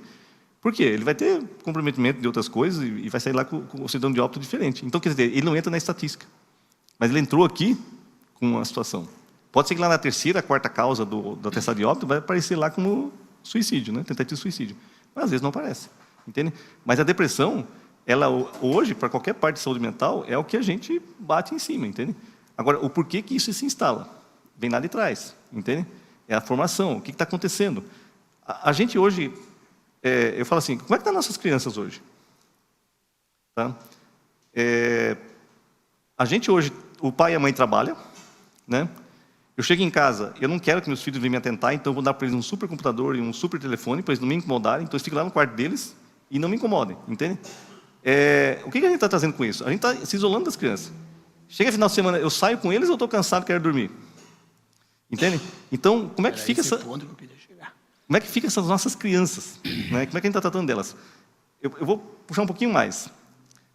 Por quê? Ele vai ter comprometimento de outras coisas e vai sair lá com o cidadão de óbito diferente. Então, quer dizer, ele não entra na estatística. Mas ele entrou aqui com uma situação. Pode ser que lá na 3ª, 4ª causa do atestado de óbito vai aparecer lá como suicídio, né? Tentativa de suicídio. Mas às vezes não aparece, entende? Mas a depressão, ela hoje, para qualquer parte de saúde mental, é o que a gente bate em cima, entende? Agora, o porquê que isso se instala? Vem lá de trás, entende? É a formação, o que está acontecendo. A gente hoje, eu falo assim, como é que estão nossas crianças hoje? Tá? A gente hoje, o pai e a mãe trabalham, né? Eu chego em casa, eu não quero que meus filhos venham me atentar, então eu vou dar para eles um supercomputador e um super telefone, para eles não me incomodarem, então eu fico lá no quarto deles e não me incomodem, entende? O que a gente está trazendo com isso? A gente está se isolando das crianças. Chega final de semana, eu saio com eles ou estou cansado e quero dormir? Entende? Então, como é que fica como é que fica essas nossas crianças? Né? Como é que a gente está tratando delas? Eu vou puxar um pouquinho mais.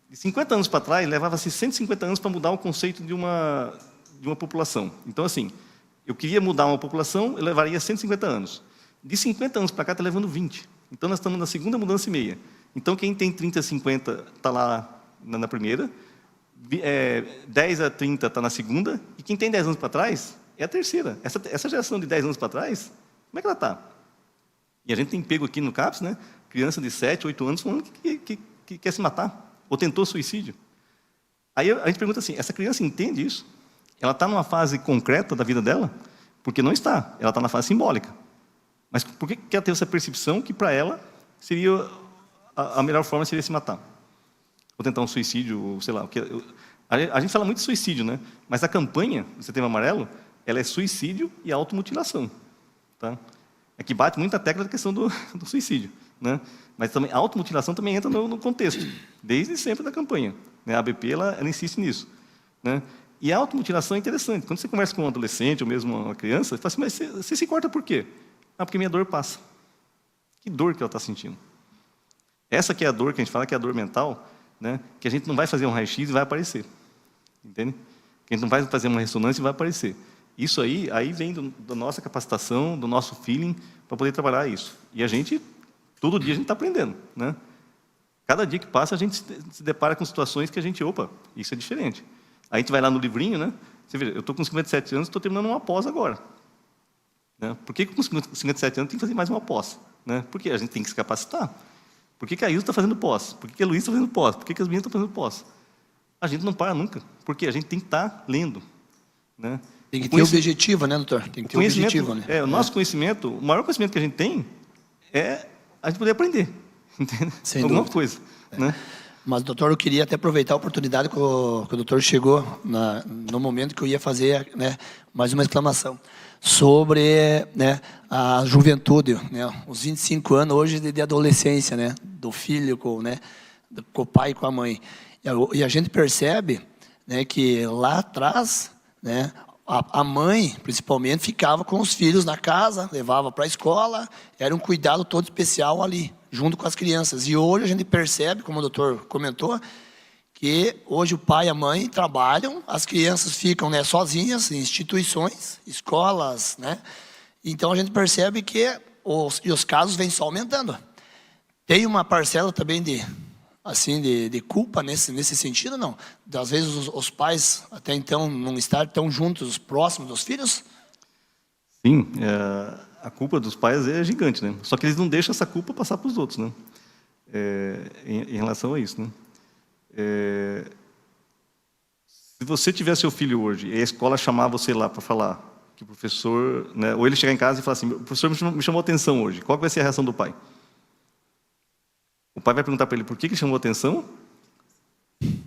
De 50 anos para trás, levava-se 150 anos para mudar o conceito de uma população. Então, assim, eu queria mudar uma população, eu levaria 150 anos. De 50 anos para cá, está levando 20. Então, nós estamos na segunda mudança e meia. Então, quem tem 30 a 50 está lá na primeira, 10 a 30 está na segunda, e quem tem 10 anos para trás é a terceira. Essa geração de 10 anos para trás, como é que ela está? E a gente tem pego aqui no CAPS, né, criança de 7, 8 anos falando que quer se matar, ou tentou suicídio. Aí a gente pergunta assim, essa criança entende isso? Ela está numa fase concreta da vida dela? Porque não está, ela está na fase simbólica. Mas por que ela teve essa percepção que, para ela, seria a melhor forma seria se matar? Ou tentar um suicídio, ou sei lá. A gente fala muito de suicídio, né? Mas a campanha do Setembro Amarelo, ela é suicídio e automutilação. Tá? É que bate muito a tecla da questão do suicídio. Né? Mas também, a automutilação também entra no contexto, desde sempre da campanha. Né? A ABP ela insiste nisso. Né? E a automutilação é interessante. Quando você conversa com um adolescente ou mesmo uma criança, você fala assim, mas você se corta por quê? Porque minha dor passa. Que dor que ela está sentindo? Essa que é a dor que a gente fala, que é a dor mental, né? Que a gente não vai fazer um raio-x e vai aparecer. Entende? Que a gente não vai fazer uma ressonância e vai aparecer. Isso aí vem da nossa capacitação, do nosso feeling, para poder trabalhar isso. E a gente, todo dia a gente está aprendendo. Né? Cada dia que passa, a gente se depara com situações que a gente, isso é diferente. Aí a gente vai lá no livrinho, né? Você vê, eu estou com 57 anos, estou terminando uma pós agora. Né? Por que com 57 anos tem que fazer mais uma pós? Né? Porque a gente tem que se capacitar. Por que a Ilza está fazendo pós? Por que a Luísa está fazendo pós? Por que as meninas estão fazendo pós? A gente não para nunca, porque a gente tem que estar lendo. Né? Tem que ter objetivo, né, doutor? Tem que ter objetivo, né? O nosso conhecimento, o maior conhecimento que a gente tem é a gente poder aprender. Entende? Sem alguma dúvida. Coisa. Né? Mas, doutor, eu queria até aproveitar a oportunidade que o doutor chegou no momento que eu ia fazer, né, mais uma exclamação sobre, né, a juventude, né, os 25 anos hoje de adolescência, né, do filho com o pai e com a mãe. E a gente percebe, né, que lá atrás, né, a mãe, principalmente, ficava com os filhos na casa, levava para a escola, era um cuidado todo especial ali, junto com as crianças. E hoje a gente percebe, como o doutor comentou, que hoje o pai e a mãe trabalham, as crianças ficam, né, sozinhas em instituições, escolas, né? Então a gente percebe que os casos vêm só aumentando. Tem uma parcela também de culpa nesse sentido, não? Às vezes os pais, até então, não estar tão juntos, próximos dos filhos? Sim. a culpa dos pais é gigante, né? Só que eles não deixam essa culpa passar para os outros, né? Em relação a isso, né? Se você tiver seu filho hoje e a escola chamar você lá para falar que o professor, né, ou ele chegar em casa e falar assim, o professor me chamou atenção hoje, qual vai ser a reação do pai? O pai vai perguntar para ele por que chamou atenção,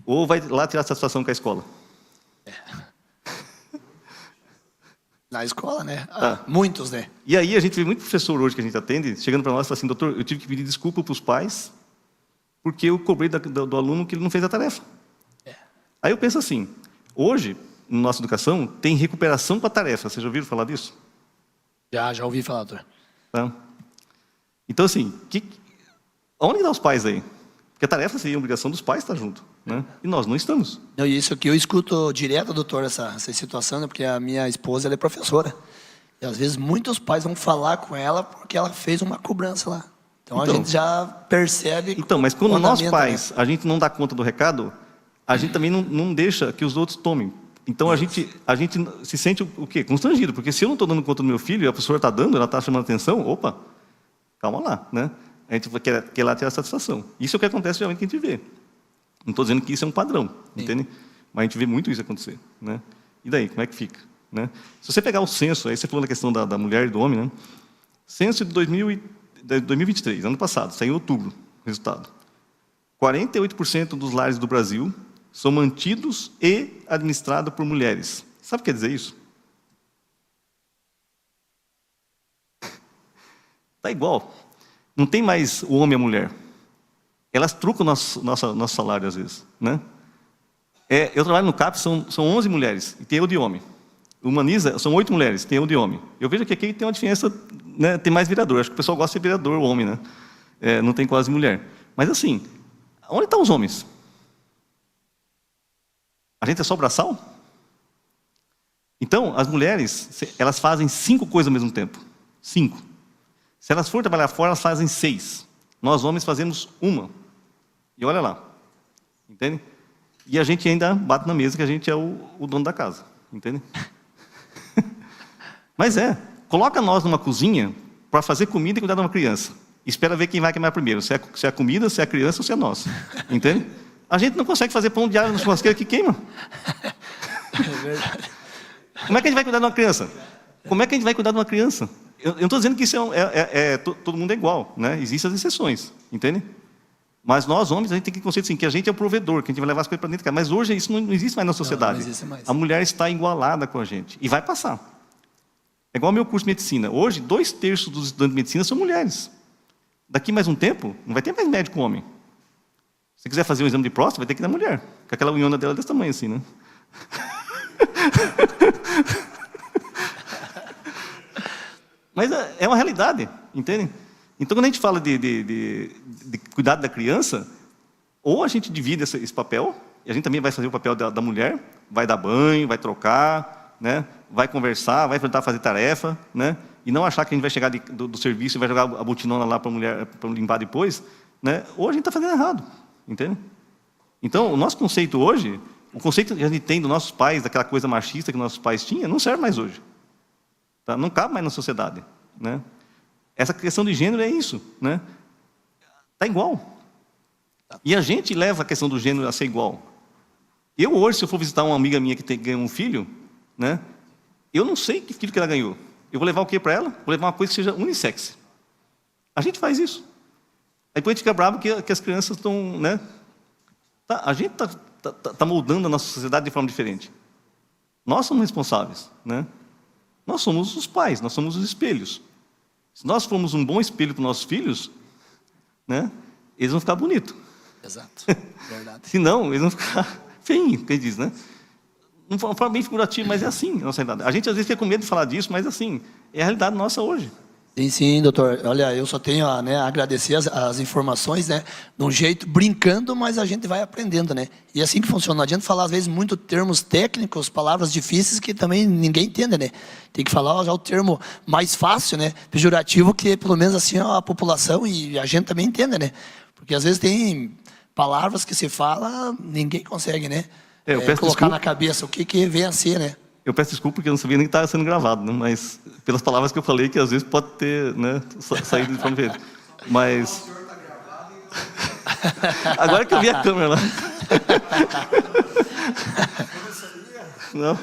ou vai lá tirar satisfação com a escola? Na escola, né? Muitos, né? E aí a gente vê muito professor hoje que a gente atende, chegando para nós e fala assim, doutor, eu tive que pedir desculpa para os pais porque eu cobrei do aluno que ele não fez a tarefa. Aí eu penso assim, hoje, na nossa educação, tem recuperação para a tarefa. Vocês já ouviram falar disso? Já ouvi falar, doutor. Tá? Então, assim, onde estão os pais aí? Porque a tarefa seria a obrigação dos pais estar junto, né? E nós não estamos. Não, isso aqui eu escuto direto, doutor, essa situação, né? Porque a minha esposa ela é professora. E às vezes muitos pais vão falar com ela porque ela fez uma cobrança lá. Então a gente já percebe... Então, mas quando nós pais, né? a gente não dá conta do recado, a gente também não deixa que os outros tomem. Então a gente se sente o quê? Constrangido, porque se eu não estou dando conta do meu filho e a professora está dando, ela está chamando atenção, opa, calma lá, né? A gente quer lá ter a satisfação. Isso é o que acontece realmente que a gente vê. Não estou dizendo que isso é um padrão, entende? Mas a gente vê muito isso acontecer, né? E daí, como é que fica, né? Se você pegar o censo, aí você falou da questão da mulher e do homem, né? Censo de 2023, ano passado, saiu em outubro, resultado. 48% dos lares do Brasil são mantidos e administrados por mulheres. Sabe o que quer dizer isso? Está igual. Não tem mais o homem e a mulher. Elas trucam o nosso salário, às vezes, né? Eu trabalho no CAP, são 11 mulheres, e tem eu de homem. O Humaniza, são 8 mulheres, tem eu de homem. Eu vejo que aqui tem uma diferença, né? Tem mais vereador. Acho que o pessoal gosta de ser vereador, o homem, né? Não tem quase mulher. Mas assim, onde estão os homens? A gente é só braçal? Então, as mulheres, elas fazem 5 coisas ao mesmo tempo. 5. Se elas forem trabalhar fora, elas fazem 6. Nós, homens, fazemos 1. E olha lá. Entende? E a gente ainda bate na mesa que a gente é o dono da casa. Entende? Mas coloca nós numa cozinha para fazer comida e cuidar de uma criança. Espera ver quem vai queimar primeiro. Se é a comida, se é a criança ou se é nós. Entende? A gente não consegue fazer pão de alho no churrasqueiro que queima. É verdade. Como é que a gente vai cuidar de uma criança? Como é que a gente vai cuidar de uma criança? Eu não estou dizendo que isso todo mundo é igual, né? Existem as exceções, entende? Mas nós, homens, a gente tem que conceito assim, que a gente é o provedor, que a gente vai levar as coisas para dentro de casa. Mas hoje isso não existe mais na sociedade. Não existe mais. A mulher está igualada com a gente. E vai passar. É igual ao meu curso de medicina. Hoje, 2/3 dos estudantes de medicina são mulheres. Daqui mais um tempo, não vai ter mais médico homem. Se quiser fazer um exame de próstata, vai ter que ir na mulher. Com aquela unhona dela desse tamanho assim, né? Mas é uma realidade, entende? Então, quando a gente fala de cuidado da criança, ou a gente divide esse papel, e a gente também vai fazer o papel da mulher, vai dar banho, vai trocar, né? Vai conversar, vai tentar fazer tarefa, né? E não achar que a gente vai chegar do serviço e vai jogar a botinona lá para a mulher para limpar depois, né? Ou a gente está fazendo errado, entende? Então, o nosso conceito hoje, o conceito que a gente tem dos nossos pais, daquela coisa machista que nossos pais tinham, não serve mais hoje. Tá? Não cabe mais na sociedade, né? Essa questão de gênero é isso, né? Está igual. E a gente leva a questão do gênero a ser igual. Eu hoje, se eu for visitar uma amiga minha que ganhou um filho, né? Eu não sei que filho que ela ganhou. Eu vou levar o quê para ela? Vou levar uma coisa que seja unissex. A gente faz isso. Aí depois a gente fica bravo que as crianças estão, né? A gente está moldando a nossa sociedade de forma diferente. Nós somos responsáveis, né? Nós somos os pais, nós somos os espelhos. Se nós formos um bom espelho para os nossos filhos, né, eles vão ficar bonitos. Exato, verdade. Se não, eles vão ficar feinhos, que diz, né? Não foi uma forma bem figurativa, mas é assim a nossa realidade. A gente às vezes fica com medo de falar disso, mas assim, é a realidade nossa hoje. Sim, doutor. Olha, eu só tenho a agradecer as informações, né? De um jeito brincando, mas a gente vai aprendendo, né? E assim que funciona. Não adianta falar, às vezes, muito termos técnicos, palavras difíceis que também ninguém entende, né? Tem que falar já o termo mais fácil, né? Pejorativo, que pelo menos assim a população e a gente também entende, né? Porque às vezes tem palavras que se fala, ninguém consegue, né? Eu peço colocar desculpa. na cabeça o que vem a ser, né? Eu peço desculpa porque eu não sabia nem que estava sendo gravado, né? Mas pelas palavras que eu falei, que às vezes pode ter, né, saído de forma diferente. Mas... Agora que eu vi a câmera lá. Não.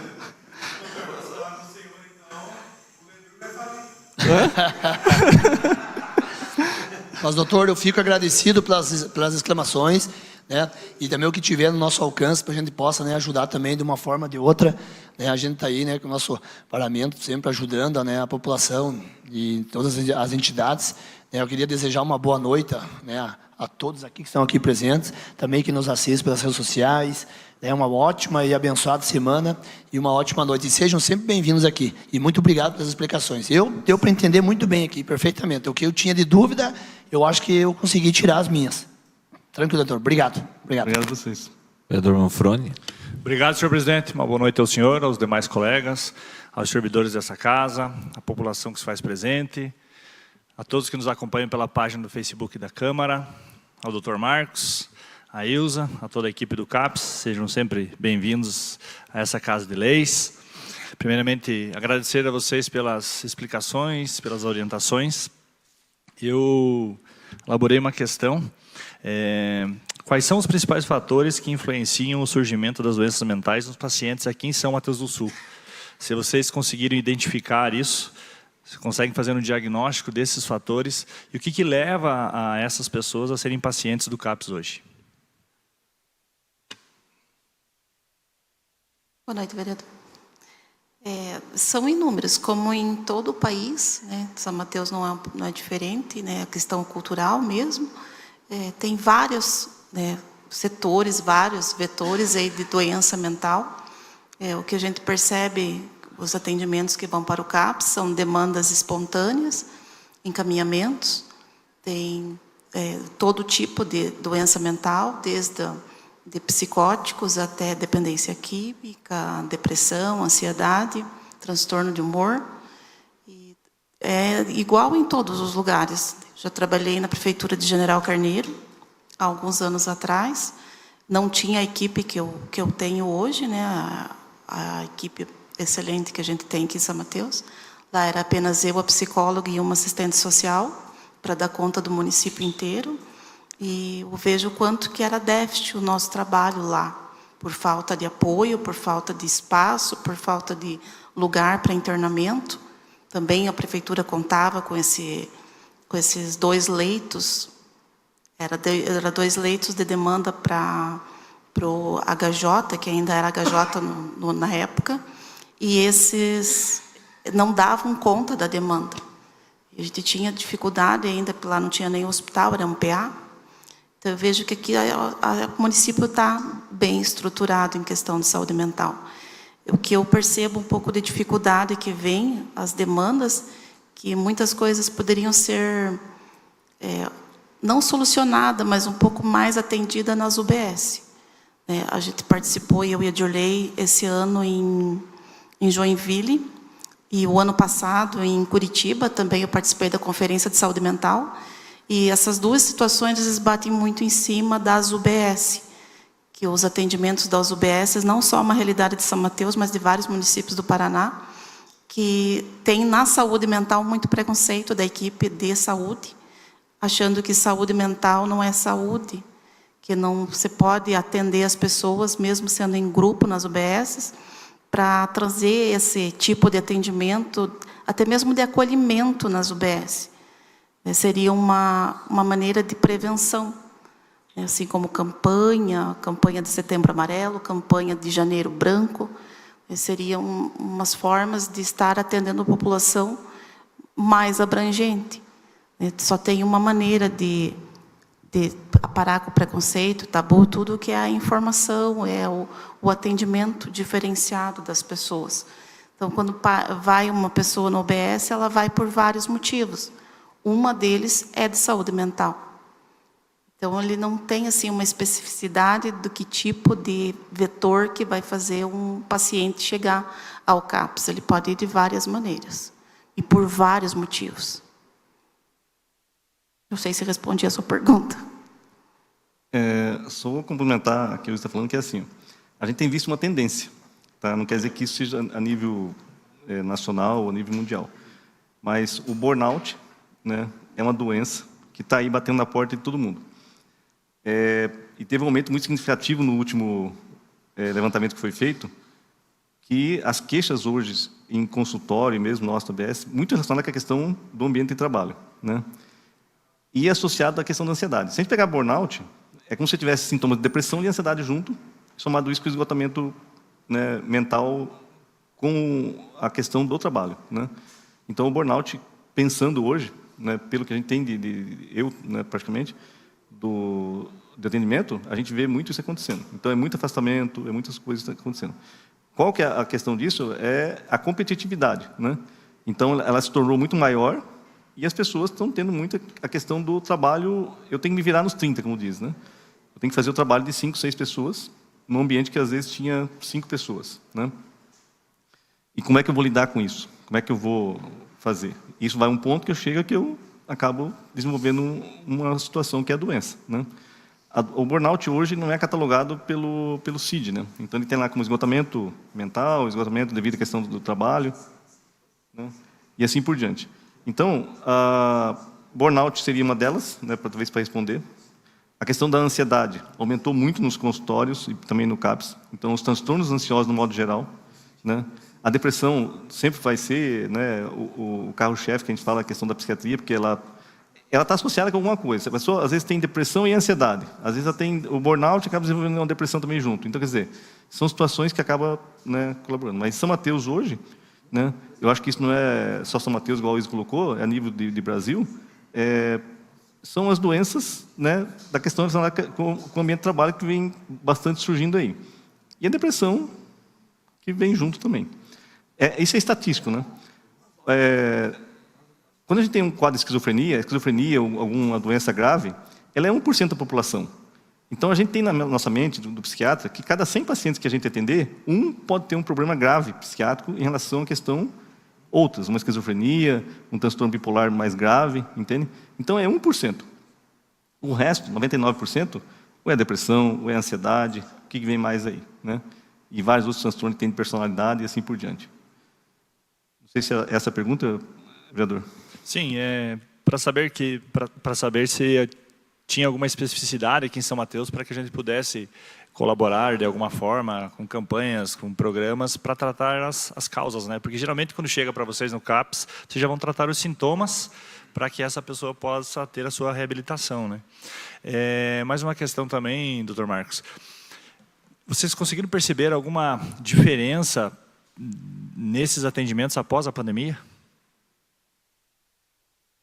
Mas, doutor, eu fico agradecido pelas exclamações, né? E também o que tiver no nosso alcance para a gente possa, né, ajudar também de uma forma ou de outra, né? A gente está aí, né, com o nosso parlamento sempre ajudando, né, a população e todas as entidades. Né? Eu queria desejar uma boa noite, né, a todos aqui que estão aqui presentes, também que nos assistem pelas redes sociais. Né? Uma ótima e abençoada semana e uma ótima noite. E sejam sempre bem-vindos aqui. E muito obrigado pelas explicações. Deu para entender muito bem aqui, perfeitamente. O que eu tinha de dúvida, eu acho que eu consegui tirar as minhas. Tranquilo, doutor. Obrigado. Obrigado a vocês. Vereador Manfroni. Obrigado, senhor presidente. Uma boa noite ao senhor, aos demais colegas, aos servidores dessa casa, à população que se faz presente, a todos que nos acompanham pela página do Facebook da Câmara, ao doutor Marcos, a Ilza, a toda a equipe do CAPS. Sejam sempre bem-vindos a essa Casa de Leis. Primeiramente, agradecer a vocês pelas explicações, pelas orientações. Eu elaborei uma questão. Quais são os principais fatores que influenciam o surgimento das doenças mentais nos pacientes aqui em São Mateus do Sul? Se vocês conseguiram identificar isso, você consegue fazer um diagnóstico desses fatores e o que leva a essas pessoas a serem pacientes do CAPS hoje? Boa noite, vereador. São inúmeros, como em todo o país, né? São Mateus não é diferente, né? A questão cultural mesmo. Tem vários, né, setores, vários vetores aí de doença mental. O que a gente percebe, os atendimentos que vão para o CAPS são demandas espontâneas, encaminhamentos, tem todo tipo de doença mental, desde de psicóticos até dependência química, depressão, ansiedade, transtorno de humor. E é igual em todos os lugares. Já trabalhei na Prefeitura de General Carneiro, há alguns anos atrás. Não tinha a equipe que eu tenho hoje, né? A equipe excelente que a gente tem aqui em São Mateus. Lá era apenas eu, a psicóloga e uma assistente social, para dar conta do município inteiro. E eu vejo o quanto que era déficit o nosso trabalho lá, por falta de apoio, por falta de espaço, por falta de lugar para internamento. Também a prefeitura contava com esses 2 leitos, era 2 leitos de demanda para o HJ, que ainda era HJ na época, e esses não davam conta da demanda. A gente tinha dificuldade ainda, porque lá não tinha nem hospital, era um PA. Então, eu vejo que aqui o município está bem estruturado em questão de saúde mental. O que eu percebo um pouco de dificuldade que vem, as demandas, que muitas coisas poderiam ser não solucionadas, mas um pouco mais atendidas nas UBS. A gente participou, eu e a Dirley, esse ano em Joinville, e o ano passado em Curitiba, também eu participei da Conferência de Saúde Mental. E essas 2 situações, eles batem muito em cima das UBS, que os atendimentos das UBS, não só uma realidade de São Mateus, mas de vários municípios do Paraná, que tem na saúde mental muito preconceito da equipe de saúde, achando que saúde mental não é saúde, que não se pode atender as pessoas, mesmo sendo em grupo nas UBS, para trazer esse tipo de atendimento, até mesmo de acolhimento nas UBS. Seria uma maneira de prevenção, assim como campanha de Setembro Amarelo, campanha de Janeiro Branco, seriam umas formas de estar atendendo a população mais abrangente. Só tem uma maneira de parar com o preconceito, tabu, tudo que é a informação, é o atendimento diferenciado das pessoas. Então, quando vai uma pessoa no OBS, ela vai por vários motivos. Uma deles é de saúde mental. Então, ele não tem assim uma especificidade do que tipo de vetor que vai fazer um paciente chegar ao CAPS. Ele pode ir de várias maneiras e por vários motivos. Não sei se respondi a sua pergunta. Só vou complementar aquilo que você está falando, que é assim, a gente tem visto uma tendência. Tá? Não quer dizer que isso seja a nível nacional ou a nível mundial. Mas o burnout, né, é uma doença que está aí batendo na porta de todo mundo. E teve um aumento muito significativo no último levantamento que foi feito, que as queixas hoje em consultório, mesmo no nosso ABS, muito relacionadas com a questão do ambiente de trabalho, né? E associado à questão da ansiedade. Se a gente pegar burnout, é como se tivesse sintomas de depressão e ansiedade junto, somado isso com o esgotamento, né, mental com a questão do trabalho, né? Então, o burnout, pensando hoje, né, pelo que a gente tem né, praticamente, de atendimento, a gente vê muito isso acontecendo. Então, é muito afastamento, é muitas coisas acontecendo. Qual que é a questão disso? É a competitividade, né? Então, ela se tornou muito maior e as pessoas estão tendo muito a questão do trabalho, eu tenho que me virar nos 30, como diz, né? Eu tenho que fazer o trabalho de 5, 6 pessoas, num ambiente que, às vezes, tinha 5 pessoas, né? E como é que eu vou lidar com isso? Como é que eu vou fazer? Isso vai a um ponto que eu chego que eu acabo desenvolvendo uma situação que é a doença, né? O burnout hoje não é catalogado pelo CID, né? Então ele tem lá como esgotamento mental, esgotamento devido à questão do trabalho, né? E assim por diante. Então, burnout seria uma delas, né, talvez para responder. A questão da ansiedade aumentou muito nos consultórios e também no CAPS. Então, os transtornos ansiosos no modo geral, né? A depressão sempre vai ser, né, o carro-chefe que a gente fala, a questão da psiquiatria, porque ela está associada com alguma coisa. A pessoa, às vezes, tem depressão e ansiedade. Às vezes, ela tem o burnout e acaba desenvolvendo uma depressão também junto. Então, quer dizer, são situações que acabam, né, colaborando. Mas São Mateus hoje, né, eu acho que isso não é só São Mateus, igual o Luiz colocou, é a nível de Brasil, são as doenças, né, da questão relacionada com o ambiente de trabalho que vem bastante surgindo aí. E a depressão, que vem junto também. Isso é estatístico, né? Quando a gente tem um quadro de esquizofrenia ou alguma doença grave, ela é 1% da população. Então, a gente tem na nossa mente, do psiquiatra, que cada 100 pacientes que a gente atender, pode ter um problema grave psiquiátrico em relação à questão outras, uma esquizofrenia, um transtorno bipolar mais grave, entende? Então, é 1%. O resto, 99%, ou é depressão, ou é ansiedade, o que vem mais aí, né? E vários outros transtornos que têm de personalidade e assim por diante. Não sei se é essa a pergunta, vereador. Sim, para saber se tinha alguma especificidade aqui em São Mateus para que a gente pudesse colaborar de alguma forma com campanhas, com programas para tratar as causas, né? Porque geralmente quando chega para vocês no CAPS, vocês já vão tratar os sintomas para que essa pessoa possa ter a sua reabilitação, né? Mais uma questão também, Dr. Marcos. Vocês conseguiram perceber alguma diferença nesses atendimentos após a pandemia?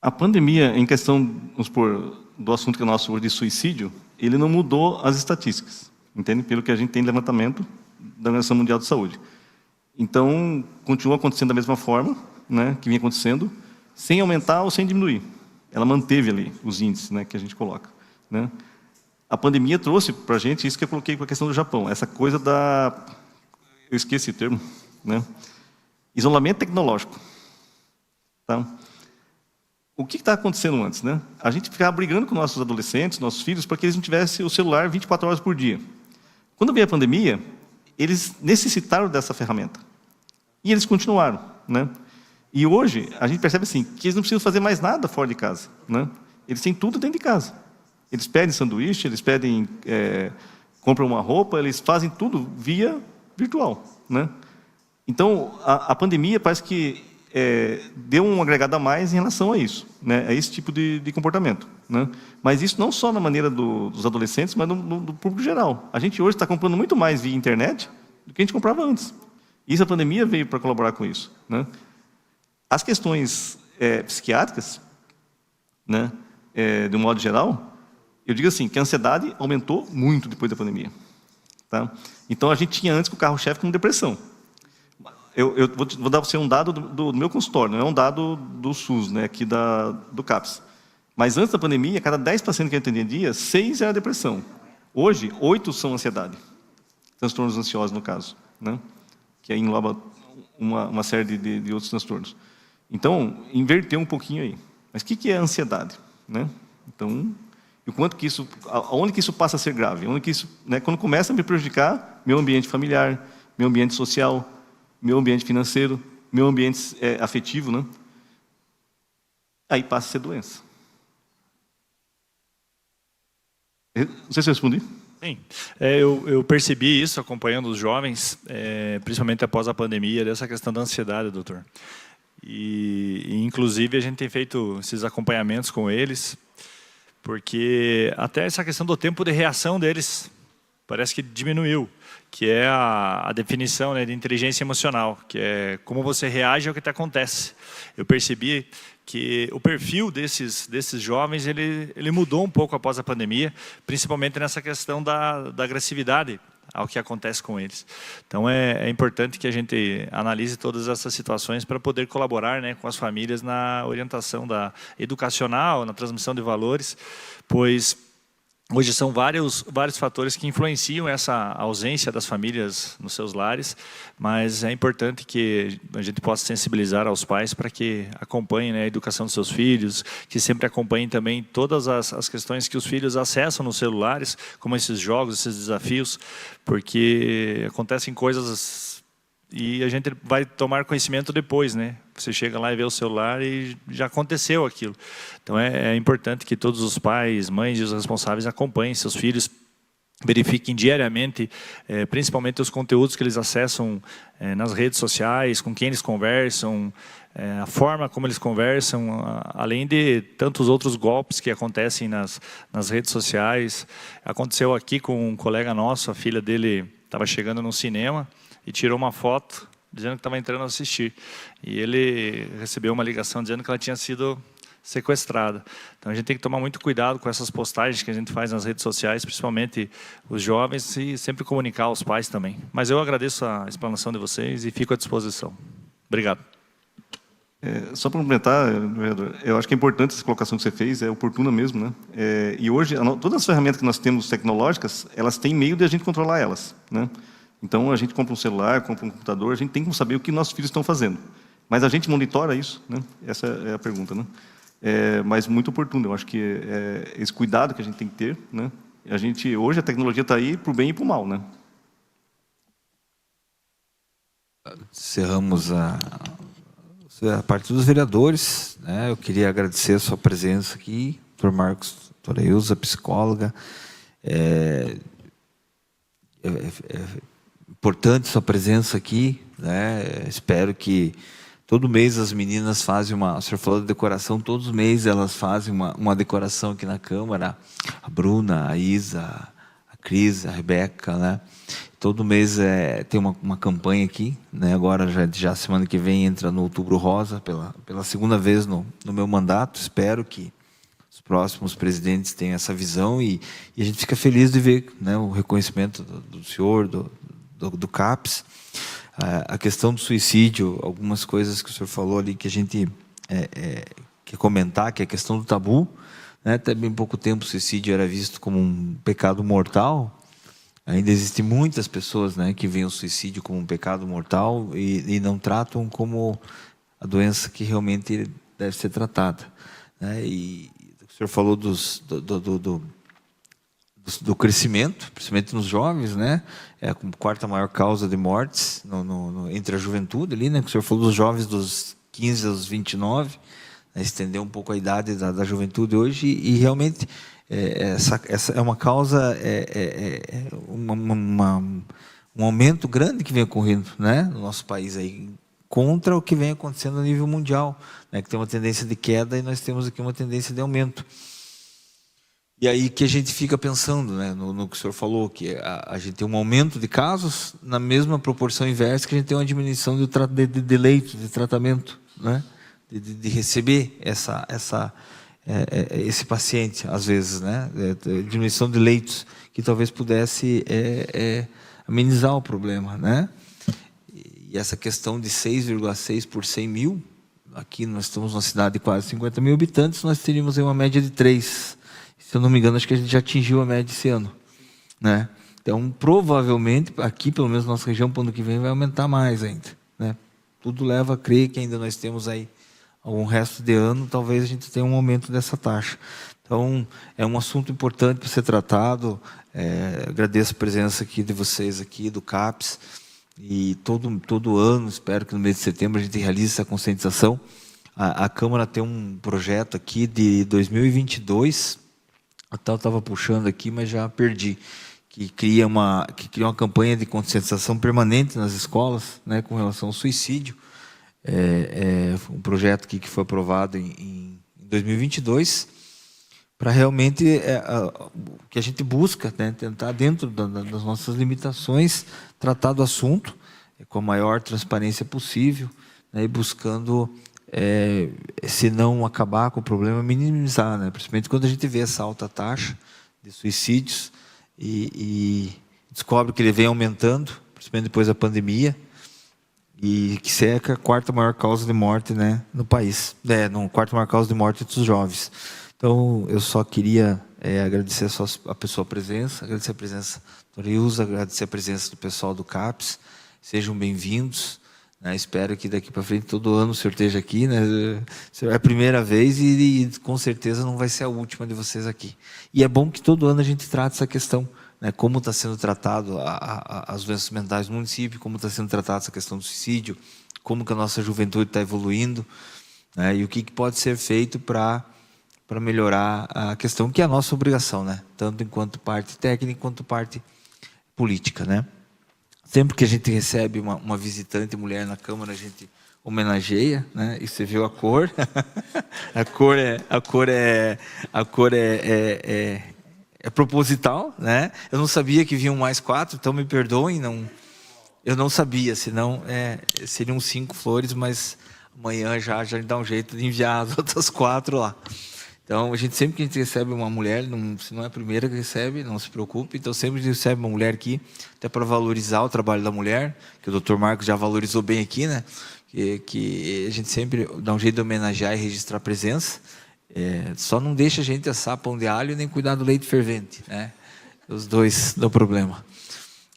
A pandemia, em questão, vamos supor, do assunto que é nosso hoje de suicídio, ele não mudou as estatísticas, entende? Pelo que a gente tem de levantamento da Organização Mundial de Saúde. Então, continua acontecendo da mesma forma, né, que vinha acontecendo, sem aumentar ou sem diminuir. Ela manteve ali os índices, né, que a gente coloca, né? A pandemia trouxe para a gente isso que eu coloquei com a questão do Japão, essa coisa da... Eu esqueci o termo, né? Isolamento tecnológico. Tá? O que está acontecendo antes, né? A gente ficava brigando com nossos adolescentes, nossos filhos, para que eles não tivessem o celular 24 horas por dia. Quando veio a pandemia, eles necessitaram dessa ferramenta. E eles continuaram, né? E hoje, a gente percebe assim, que eles não precisam fazer mais nada fora de casa, né? Eles têm tudo dentro de casa. Eles pedem sanduíche, eles pedem, compram uma roupa, eles fazem tudo via virtual, né? Então, a pandemia parece que deu um agregado a mais em relação a isso, né? A esse tipo de comportamento, né? Mas isso não só na maneira dos adolescentes, mas do público geral. A gente hoje está comprando muito mais via internet do que a gente comprava antes. E a pandemia veio para colaborar com isso, né? As questões psiquiátricas, né, de um modo geral, eu digo assim, que a ansiedade aumentou muito depois da pandemia. Tá? Então, a gente tinha antes o carro-chefe com depressão. Eu vou dar para você um dado do meu consultório, não é um dado do SUS, né, aqui do CAPS. Mas antes da pandemia, cada 10 pacientes que eu atendia dia, 6 era depressão. Hoje, 8 são ansiedade. Transtornos ansiosos, no caso, né? Que aí engloba uma série de outros transtornos. Então, inverteu um pouquinho aí. Mas o que é a ansiedade, né? Então... E o quanto que isso, onde que isso passa a ser grave? Onde que isso, né, quando começa a me prejudicar meu ambiente familiar, meu ambiente social, meu ambiente financeiro, meu ambiente afetivo, né? Aí passa a ser doença. Não sei se eu respondi. Sim, eu percebi isso acompanhando os jovens, principalmente após a pandemia, dessa questão da ansiedade, doutor. E inclusive a gente tem feito esses acompanhamentos com eles, porque até essa questão do tempo de reação deles parece que diminuiu, que é a definição, né, de inteligência emocional, que é como você reage ao que te acontece. Eu percebi que o perfil desses jovens ele mudou um pouco após a pandemia, principalmente nessa questão da agressividade ao que acontece com eles. Então é importante que a gente analise todas essas situações para poder colaborar, né, com as famílias na orientação educacional, na transmissão de valores, pois hoje são vários fatores que influenciam essa ausência das famílias nos seus lares, mas é importante que a gente possa sensibilizar aos pais para que acompanhem, né, a educação dos seus filhos, que sempre acompanhem também todas as questões que os filhos acessam nos celulares, como esses jogos, esses desafios, porque acontecem coisas e a gente vai tomar conhecimento depois, né? Você chega lá e vê o celular e já aconteceu aquilo. Então é importante que todos os pais, mães e os responsáveis acompanhem seus filhos, verifiquem diariamente, principalmente os conteúdos que eles acessam nas redes sociais, com quem eles conversam, a forma como eles conversam, além de tantos outros golpes que acontecem nas redes sociais. Aconteceu aqui com um colega nosso, a filha dele estava chegando no cinema e tirou uma foto dizendo que estava entrando a assistir. E ele recebeu uma ligação dizendo que ela tinha sido sequestrada. Então a gente tem que tomar muito cuidado com essas postagens que a gente faz nas redes sociais, principalmente os jovens, e sempre comunicar aos pais também. Mas eu agradeço a explanação de vocês e fico à disposição. Obrigado. Só para complementar, vereador, eu acho que é importante essa colocação que você fez, é oportuna mesmo, né? E hoje, todas as ferramentas que nós temos tecnológicas, elas têm meio de a gente controlar elas, né? Então, a gente compra um celular, compra um computador, a gente tem como saber o que nossos filhos estão fazendo. Mas a gente monitora isso, né? Essa é a pergunta, né? Mas muito oportuno, eu acho que esse cuidado que a gente tem que ter, né? Hoje a tecnologia está aí para o bem e para o mal, né? Encerramos a parte dos vereadores, né? Eu queria agradecer a sua presença aqui, doutor Marcos, doutora Ilza, psicóloga. É importante sua presença aqui, né? Espero que todo mês as meninas fazem o senhor falou de decoração, todos os meses elas fazem uma decoração aqui na Câmara, a Bruna, a Isa, a Cris, a Rebeca, né? Todo mês tem uma campanha aqui, né? Agora já semana que vem entra no Outubro Rosa, pela segunda vez no meu mandato. Espero que os próximos presidentes tenham essa visão e a gente fica feliz de ver, né, o reconhecimento do senhor, do CAPS. A questão do suicídio, algumas coisas que o senhor falou ali que a gente quer comentar, que é a questão do tabu, né? Até bem pouco tempo o suicídio era visto como um pecado mortal. Ainda existem muitas pessoas, né, que veem o suicídio como um pecado mortal e não tratam como a doença que realmente deve ser tratada, né? E o senhor falou do crescimento, principalmente nos jovens, né? É a quarta maior causa de mortes entre a juventude ali, né? O senhor falou dos jovens dos 15 aos 29, né? Estendeu um pouco a idade da juventude hoje e realmente essa é uma causa, um aumento grande que vem ocorrendo, né, no nosso país aí, contra o que vem acontecendo a nível mundial, né, que tem uma tendência de queda e nós temos aqui uma tendência de aumento. E aí que a gente fica pensando, né, no que o senhor falou, que a gente tem um aumento de casos na mesma proporção inversa que a gente tem uma diminuição de leitos, de tratamento, né, de receber esse paciente, às vezes, né, diminuição de leitos, que talvez pudesse amenizar o problema, né? E essa questão de 6,6 por 100 mil, aqui nós estamos numa cidade de quase 50 mil habitantes, nós teríamos aí uma média de 3. Se eu não me engano, acho que a gente já atingiu a média esse ano, né? Então, provavelmente, aqui, pelo menos na nossa região, para o ano que vem, vai aumentar mais ainda, né? Tudo leva a crer que ainda nós temos aí algum resto de ano, talvez a gente tenha um aumento dessa taxa. Então, é um assunto importante para ser tratado. Agradeço a presença aqui de vocês, aqui do CAPS. e todo ano, espero que no mês de setembro a gente realize essa conscientização. A Câmara tem um projeto aqui de 2022, até eu estava puxando aqui, mas já perdi, que cria uma campanha de conscientização permanente nas escolas, né, com relação ao suicídio. Um projeto aqui que foi aprovado em 2022, para realmente o que a gente busca, né, tentar, dentro das nossas limitações, tratar do assunto com a maior transparência possível, né, e buscando, se não acabar com o problema, minimizar, né, principalmente quando a gente vê essa alta taxa de suicídios e descobre que ele vem aumentando, principalmente depois da pandemia, e que é a quarta maior causa de morte, né, no país, quarta maior causa de morte dos jovens. Então, eu só queria agradecer a presença, agradecer a presença do Ilza, agradecer a presença do pessoal do CAPES. Sejam bem-vindos, né? Espero que daqui para frente, todo ano, o senhor esteja aqui, né? É a primeira vez e com certeza não vai ser a última de vocês aqui. E é bom que todo ano a gente trate essa questão, né? Como está sendo tratado as doenças mentais no município, como está sendo tratada essa questão do suicídio, como que a nossa juventude está evoluindo, né? E o que pode ser feito para melhorar a questão, que é a nossa obrigação, né? Tanto enquanto parte técnica, quanto parte política, né? Sempre que a gente recebe uma visitante mulher na Câmara, a gente homenageia, né? E você viu a cor. a cor é proposital, né? Eu não sabia que vinham mais 4, então me perdoem, eu não sabia, senão seriam 5 flores, mas amanhã já dá um jeito de enviar as outras 4 lá. Então, sempre que a gente recebe uma mulher, se não é a primeira que recebe, não se preocupe. Então, sempre que a gente recebe uma mulher aqui, até para valorizar o trabalho da mulher, que o Dr. Marcos já valorizou bem aqui, né? Que a gente sempre dá um jeito de homenagear e registrar a presença. Só não deixa a gente assar pão de alho nem cuidar do leite fervente, né? Os dois dão problema.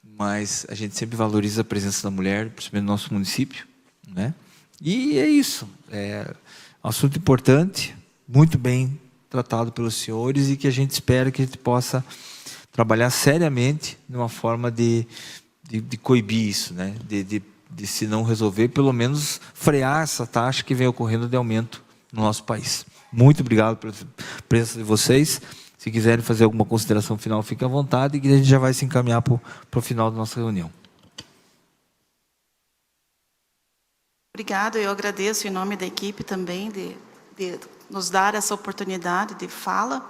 Mas a gente sempre valoriza a presença da mulher, principalmente no nosso município, né? E é isso. É um assunto importante, muito bem tratado pelos senhores, e que a gente espera que a gente possa trabalhar seriamente numa forma de coibir isso, né? De se não resolver, pelo menos frear essa taxa que vem ocorrendo de aumento no nosso país. Muito obrigado pela presença de vocês. Se quiserem fazer alguma consideração final, fiquem à vontade, e a gente já vai se encaminhar para o final da nossa reunião. Obrigado, eu agradeço em nome da equipe também de nos dar essa oportunidade de fala,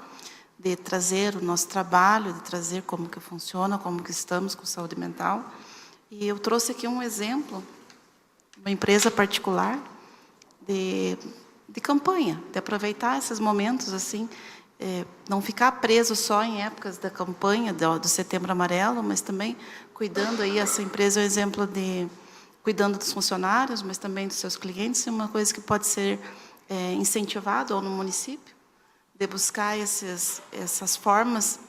de trazer o nosso trabalho, de trazer como que funciona, como que estamos com saúde mental. E eu trouxe aqui um exemplo, uma empresa particular de campanha, de aproveitar esses momentos assim, não ficar preso só em épocas da campanha do Setembro Amarelo, mas também cuidando aí, essa empresa é um exemplo de cuidando dos funcionários, mas também dos seus clientes, é uma coisa que pode ser incentivado no município, de buscar essas formas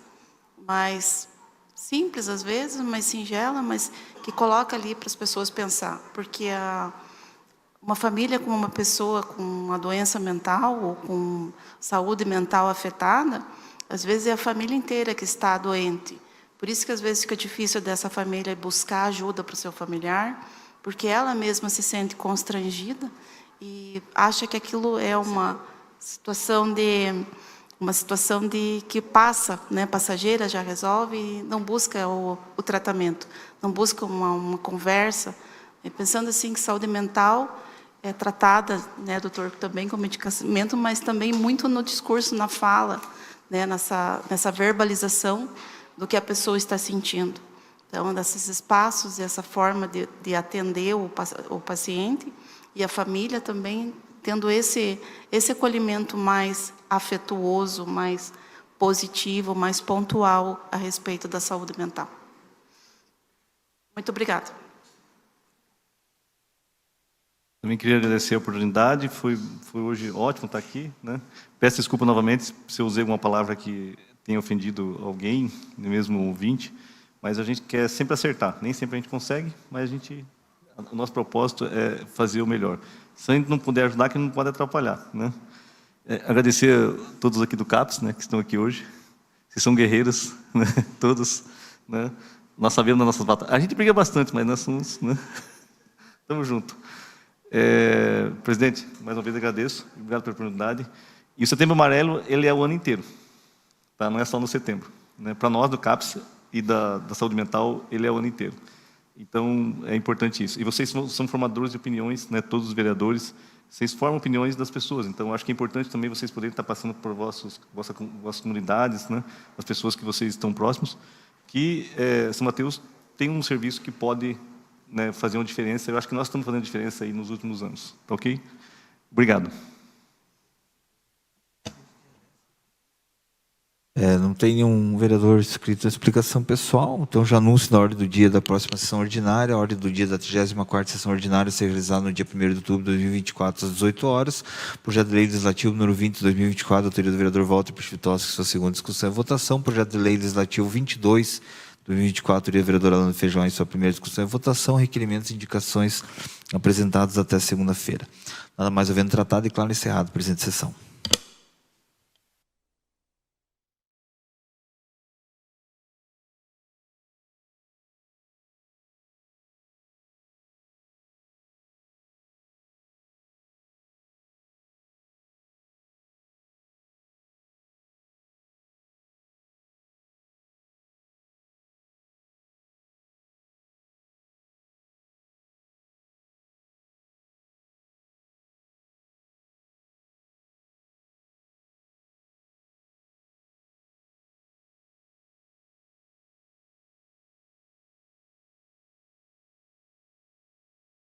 mais simples, às vezes, mais singela, mas que coloca ali para as pessoas pensar. Porque uma família com uma pessoa com uma doença mental ou com saúde mental afetada, às vezes é a família inteira que está doente. Por isso que às vezes fica difícil dessa família buscar ajuda para o seu familiar, porque ela mesma se sente constrangida e acha que aquilo é uma situação de que passa, né, passageira, já resolve, e não busca o tratamento, não busca uma conversa. E pensando assim que saúde mental é tratada, né, doutor, também com medicamento, mas também muito no discurso, na fala, né, nessa verbalização do que a pessoa está sentindo. Então, desses espaços, essa forma de atender o paciente, e a família também tendo esse acolhimento mais afetuoso, mais positivo, mais pontual a respeito da saúde mental. Muito obrigada. Também queria agradecer a oportunidade, foi hoje ótimo estar aqui, né? Peço desculpa novamente se eu usei uma palavra que tenha ofendido alguém, mesmo ouvinte, mas a gente quer sempre acertar, nem sempre a gente consegue, mas o nosso propósito é fazer o melhor. Se a gente não puder ajudar, que não pode atrapalhar, né? Agradecer a todos aqui do CAPES, né, que estão aqui hoje. Vocês são guerreiros, né? Todos, né? Nós sabemos das nossas batalhas. A gente briga bastante, mas nós somos... Né? Estamos juntos. Presidente, mais uma vez agradeço. Obrigado pela oportunidade. E o Setembro Amarelo, ele é o ano inteiro. Tá? Não é só no setembro. Né? Para nós, do CAPS e da saúde mental, ele é o ano inteiro. Então, é importante isso. E vocês são formadores de opiniões, né? Todos os vereadores, vocês formam opiniões das pessoas. Então, acho que é importante também vocês poderem estar passando por vossas comunidades, né? As pessoas que vocês estão próximos, que São Mateus tem um serviço que pode, né, fazer uma diferença. Eu acho que nós estamos fazendo diferença aí nos últimos anos. Tá ok? Obrigado. Não tem nenhum vereador inscrito em explicação pessoal, então já anuncio na ordem do dia da próxima sessão ordinária, a ordem do dia da 34ª sessão ordinária ser realizada no dia 1º de outubro de 2024, às 18 horas. Projeto de Lei Legislativo número 20 de 2024, autoria do vereador Walter Pechvitoski, sua segunda discussão e votação. Projeto de Lei Legislativo 22 de 2024, autoria do vereador Alano Feijão, sua primeira discussão e votação. Requerimentos e indicações apresentados até segunda-feira. Nada mais havendo tratado, declaro encerrado a presente sessão.